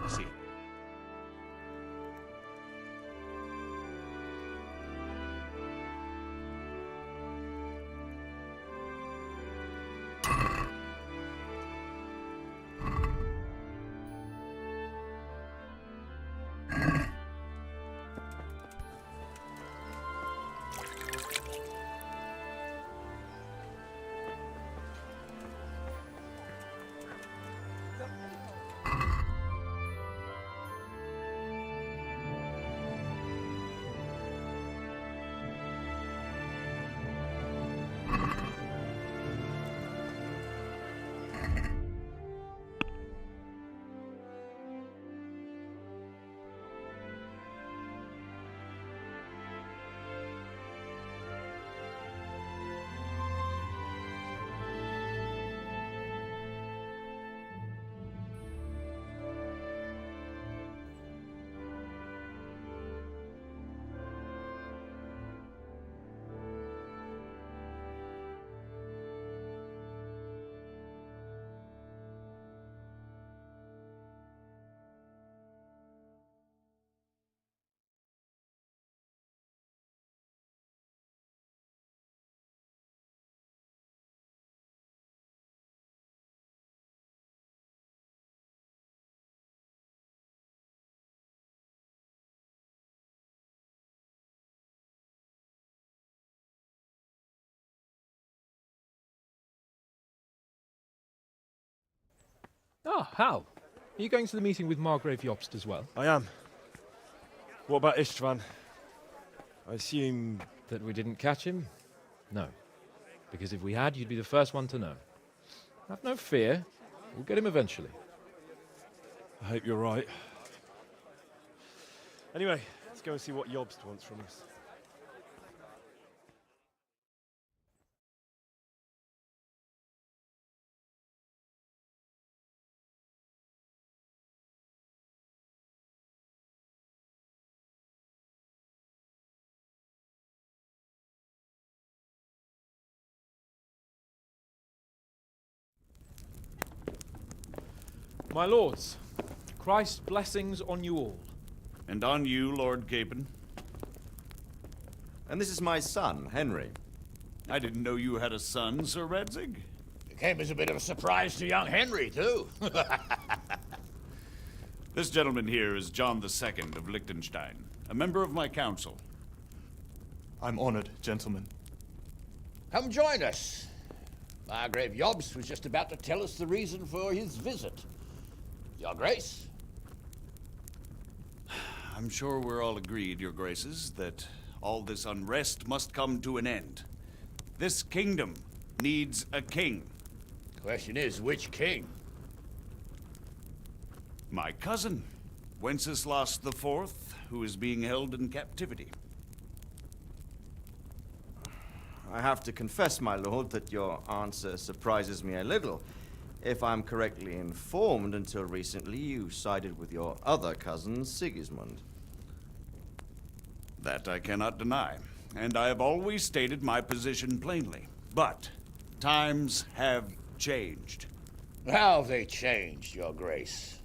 See you. Ah, how? Are you going to the meeting with Margrave Jobst as well? I am. What about Istvan? I assume... That we didn't catch him? No. Because if we had, you'd be the first one to know. Have no fear. We'll get him eventually. I hope you're right. Anyway, let's go and see what Jobst wants from us. My lords, Christ's blessings on you all. And on you, Lord Gapen. And this is my son, Henry. I didn't know you had a son, Sir Radzig. It came as a bit of a surprise to young Henry, too. This gentleman here is John II of Liechtenstein, a member of my council. I'm honored, gentlemen. Come join us. Margrave Jobst was just about to tell us the reason for his visit. Your Grace? I'm sure we're all agreed, Your Graces, that all this unrest must come to an end. This kingdom needs a king. The question is, which king? My cousin, Wenceslas IV, who is being held in captivity. I have to confess, my lord, that your answer surprises me a little. If I'm correctly informed, until recently you sided with your other cousin, Sigismund. That I cannot deny, and I have always stated my position plainly. But times have changed. How have they changed, Your Grace?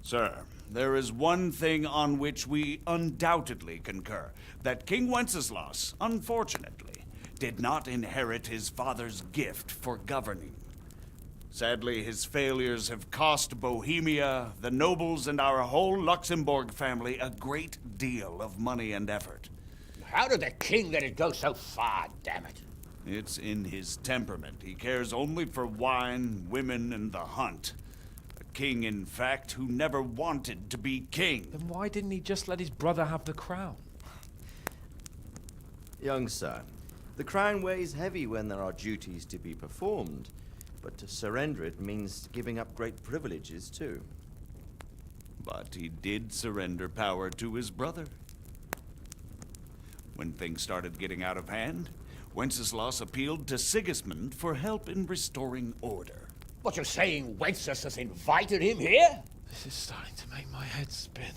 Sir, there is one thing on which we undoubtedly concur, that King Wenceslas, unfortunately, did not inherit his father's gift for governing. Sadly, his failures have cost Bohemia, the nobles, and our whole Luxembourg family a great deal of money and effort. How did the king let it go so far, damn it? It's in his temperament. He cares only for wine, women, and the hunt. A king, in fact, who never wanted to be king. Then why didn't he just let his brother have the crown? Young sir, the crown weighs heavy when there are duties to be performed. But to surrender it means giving up great privileges, too. But he did surrender power to his brother. When things started getting out of hand, Wenceslas appealed to Sigismund for help in restoring order. What, you're saying Wenceslas has invited him here? This is starting to make my head spin.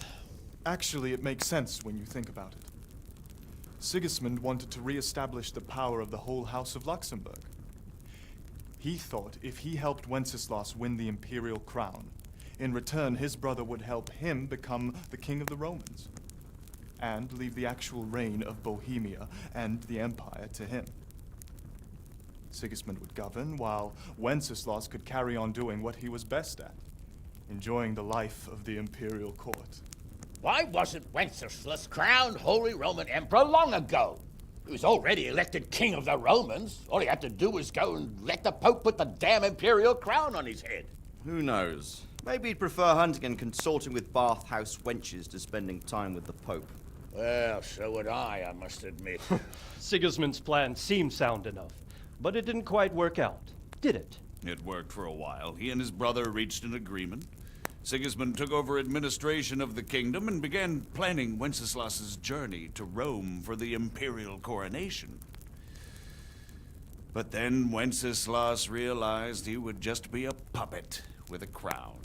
Actually, it makes sense when you think about it. Sigismund wanted to re-establish the power of the whole House of Luxembourg. He thought if he helped Wenceslas win the imperial crown, in return his brother would help him become the king of the Romans, and leave the actual reign of Bohemia and the empire to him. Sigismund would govern, while Wenceslas could carry on doing what he was best at, enjoying the life of the imperial court. Why wasn't Wenceslas crowned Holy Roman Emperor long ago? He was already elected king of the Romans. All he had to do was go and let the Pope put the damn imperial crown on his head. Who knows? Maybe he'd prefer hunting and consorting with bathhouse wenches to spending time with the Pope. Well, so would I must admit. Sigismund's plan seemed sound enough, but it didn't quite work out, did it? It worked for a while. He and his brother reached an agreement. Sigismund took over administration of the kingdom and began planning Wenceslas's journey to Rome for the imperial coronation. But then Wenceslas realized he would just be a puppet with a crown.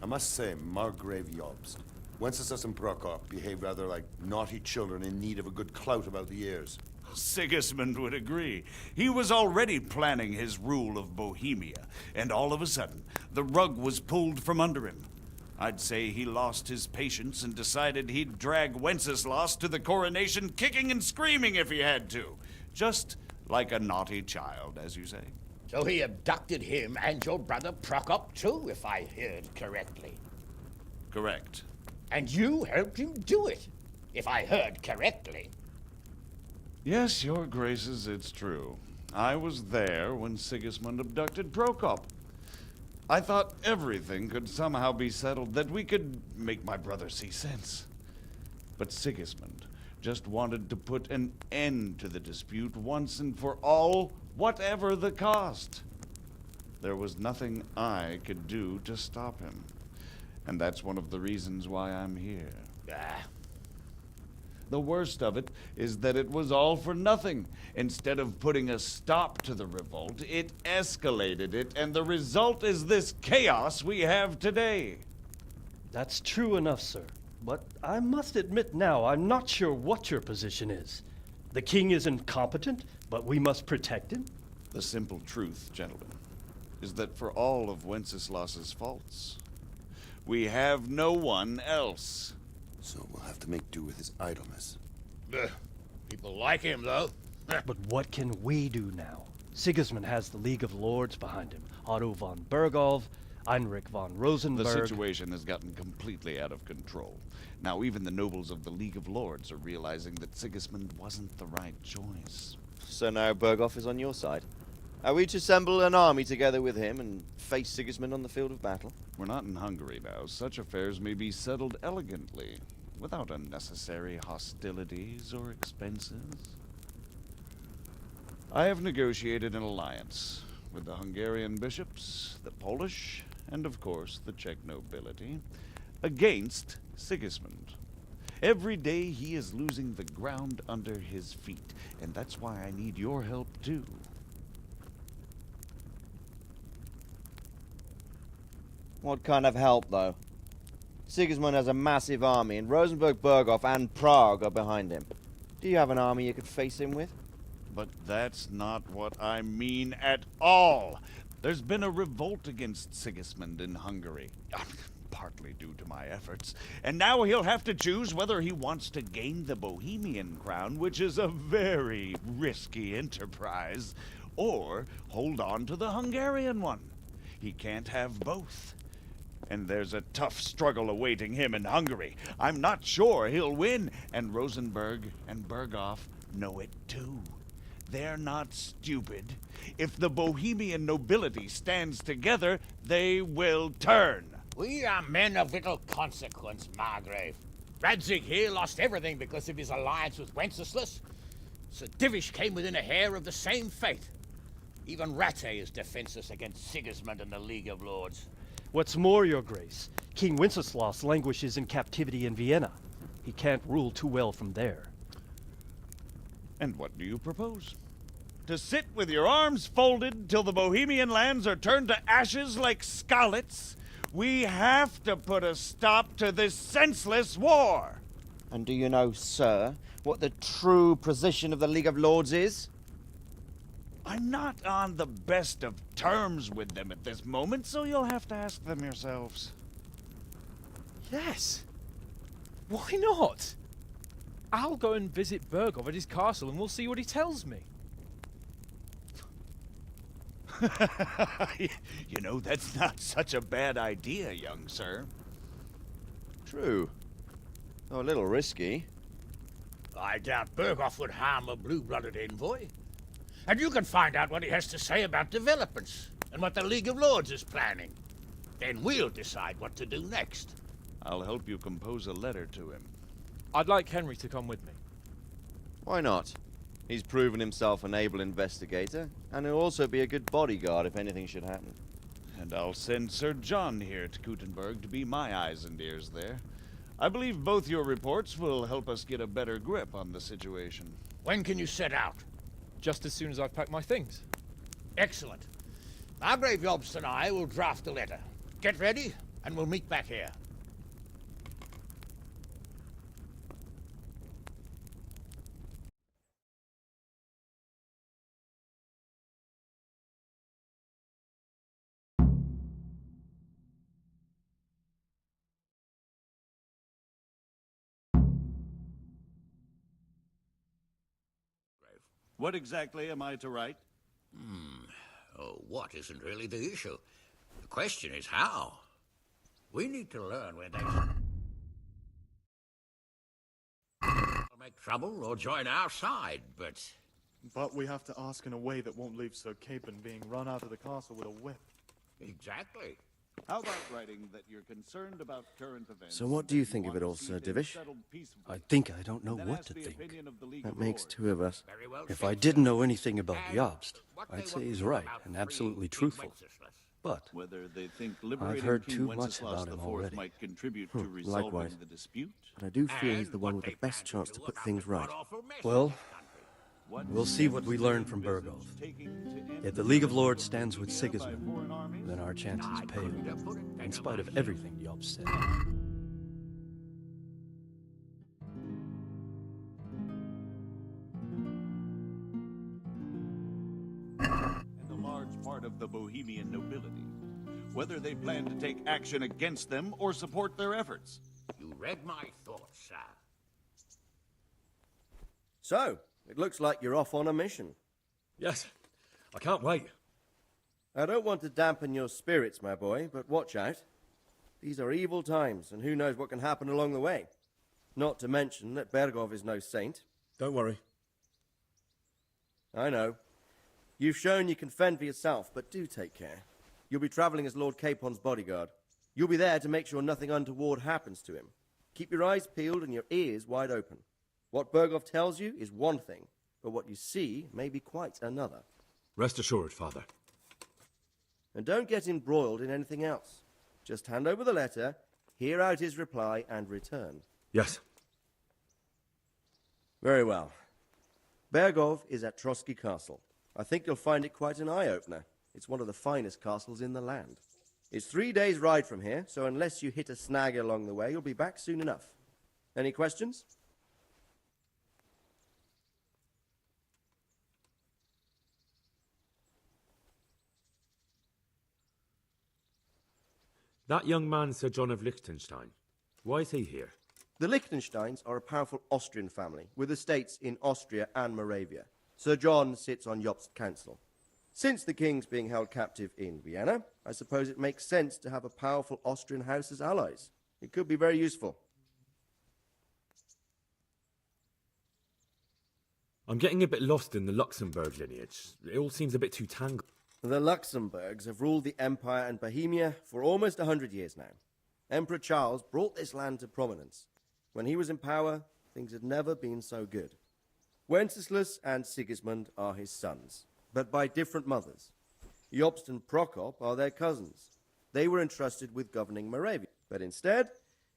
I must say, Margrave Jobst, Wenceslas and Prokop behave rather like naughty children in need of a good clout about the ears. Sigismund would agree. He was already planning his rule of Bohemia, and all of a sudden, the rug was pulled from under him. I'd say he lost his patience and decided he'd drag Wenceslas to the coronation kicking and screaming if he had to. Just like a naughty child, as you say. So he abducted him and your brother Prokop too, if I heard correctly. Correct. And you helped him do it, if I heard correctly. Yes, Your Graces, it's true. I was there when Sigismund abducted Prokop. I thought everything could somehow be settled, that we could make my brother see sense. But Sigismund just wanted to put an end to the dispute once and for all, whatever the cost. There was nothing I could do to stop him. And that's one of the reasons why I'm here. The worst of it is that it was all for nothing. Instead of putting a stop to the revolt, it escalated it, and the result is this chaos we have today. That's true enough, sir. But I must admit now, I'm not sure what your position is. The king is incompetent, but we must protect him? The simple truth, gentlemen, is that for all of Wenceslas's faults, we have no one else. So we'll have to make do with his idleness. People like him, though. But what can we do now? Sigismund has the League of Lords behind him. Otto von Bergholf, Heinrich von Rosenberg. The situation has gotten completely out of control. Now even the nobles of the League of Lords are realizing that Sigismund wasn't the right choice. So now Bergholf is on your side. Are we to assemble an army together with him and face Sigismund on the field of battle? We're not in Hungary now. Such affairs may be settled elegantly, without unnecessary hostilities or expenses. I have negotiated an alliance with the Hungarian bishops, the Polish, and of course the Czech nobility, against Sigismund. Every day he is losing the ground under his feet, and that's why I need your help too. What kind of help, though? Sigismund has a massive army, and Rosenberg, Berghof, and Prague are behind him. Do you have an army you could face him with? But that's not what I mean at all. There's been a revolt against Sigismund in Hungary, partly due to my efforts, and now he'll have to choose whether he wants to gain the Bohemian crown, which is a very risky enterprise, or hold on to the Hungarian one. He can't have both. And there's a tough struggle awaiting him in Hungary. I'm not sure he'll win, and Rosenberg and Berghof know it too. They're not stupid. If the Bohemian nobility stands together, they will turn. We are men of little consequence, Margrave. Radzig here lost everything because of his alliance with Wenceslas. Sir Divish came within a hair of the same fate. Even Rattay is defenseless against Sigismund and the League of Lords. What's more, your grace, King Wenceslas languishes in captivity in Vienna. He can't rule too well from there. And what do you propose? To sit with your arms folded till the Bohemian lands are turned to ashes like Skalitz? We have to put a stop to this senseless war! And do you know, sir, what the true position of the League of Lords is? I'm not on the best of terms with them at this moment, so you'll have to ask them yourselves. Yes. Why not? I'll go and visit Berghof at his castle and we'll see what he tells me. You know, that's not such a bad idea, young sir. True. Though a little risky. I doubt Berghof would harm a blue-blooded envoy. And you can find out what he has to say about developments and what the League of Lords is planning. Then we'll decide what to do next. I'll help you compose a letter to him. I'd like Henry to come with me. Why not? He's proven himself an able investigator, and he'll also be a good bodyguard if anything should happen. And I'll send Sir John here to Kuttenberg to be my eyes and ears there. I believe both your reports will help us get a better grip on the situation. When can you set out? Just as soon as I've packed my things. Excellent. Margrave Jobst and I will draft a letter. Get ready, and we'll meet back here. What exactly am I to write? Oh, what isn't really the issue. The question is how. We need to learn where they make trouble or join our side, But we have to ask in a way that won't leave Sir Capon being run out of the castle with a whip. Exactly. How about writing that you're concerned about current events? So what do you think of it all, Sir Divish? I think I don't know what to think. That makes two of us. If I didn't know anything about Jobst, I'd say he's right and absolutely truthful. But whether they think I've liberating heard King too much Wenceslas about him IV already. might contribute to resolving Likewise. the dispute. But I do feel he's the one with the best chance to put things right. Well, we'll see what we learn from Bergolf. If the League of Lords stands with Sigismund, then our chances pale, in spite of everything Jobst said. And a large part of the Bohemian nobility. Whether they plan to take action against them or support their efforts. You read my thoughts, sir. So, it looks like you're off on a mission. Yes, I can't wait. I don't want to dampen your spirits, my boy, but watch out. These are evil times, and who knows what can happen along the way. Not to mention that Bergov is no saint. Don't worry. I know. You've shown you can fend for yourself, but do take care. You'll be traveling as Lord Capon's bodyguard. You'll be there to make sure nothing untoward happens to him. Keep your eyes peeled and your ears wide open. What Bergov tells you is one thing, but what you see may be quite another. Rest assured, Father. And don't get embroiled in anything else. Just hand over the letter, hear out his reply, and return. Yes. Very well. Bergov is at Trotsky Castle. I think you'll find it quite an eye-opener. It's one of the finest castles in the land. It's 3 days' ride from here, so unless you hit a snag along the way, you'll be back soon enough. Any questions? That young man, Sir John of Liechtenstein, why is he here? The Liechtensteins are a powerful Austrian family, with estates in Austria and Moravia. Sir John sits on Jobst's council. Since the king's being held captive in Vienna, I suppose it makes sense to have a powerful Austrian house as allies. It could be very useful. I'm getting a bit lost in the Luxembourg lineage. It all seems a bit too tangled. The Luxembourgs have ruled the Empire and Bohemia for almost 100 years now. Emperor Charles brought this land to prominence. When he was in power, things had never been so good. Wenceslas and Sigismund are his sons, but by different mothers. Jobst and Prokop are their cousins. They were entrusted with governing Moravia, but instead,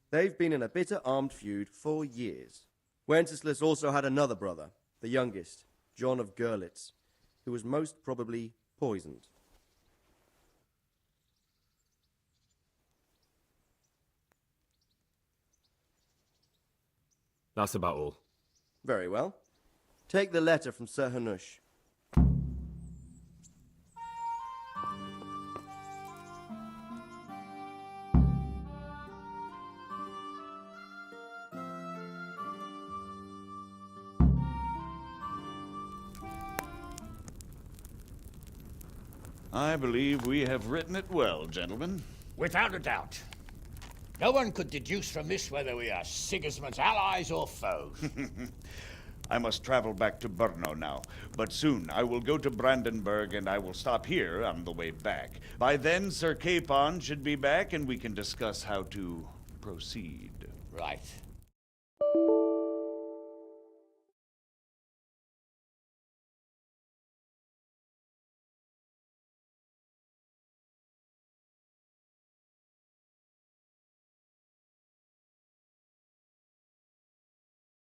they've been in a bitter armed feud for years. Wenceslas also had another brother, the youngest, John of Görlitz, who was most probably poisoned. That's about all. Very well. Take the letter from Sir Hanush. I believe we have written it well, gentlemen. Without a doubt. No one could deduce from this whether we are Sigismund's allies or foes. I must travel back to Brno now, but soon I will go to Brandenburg and I will stop here on the way back. By then, Sir Capon should be back and we can discuss how to proceed. Right.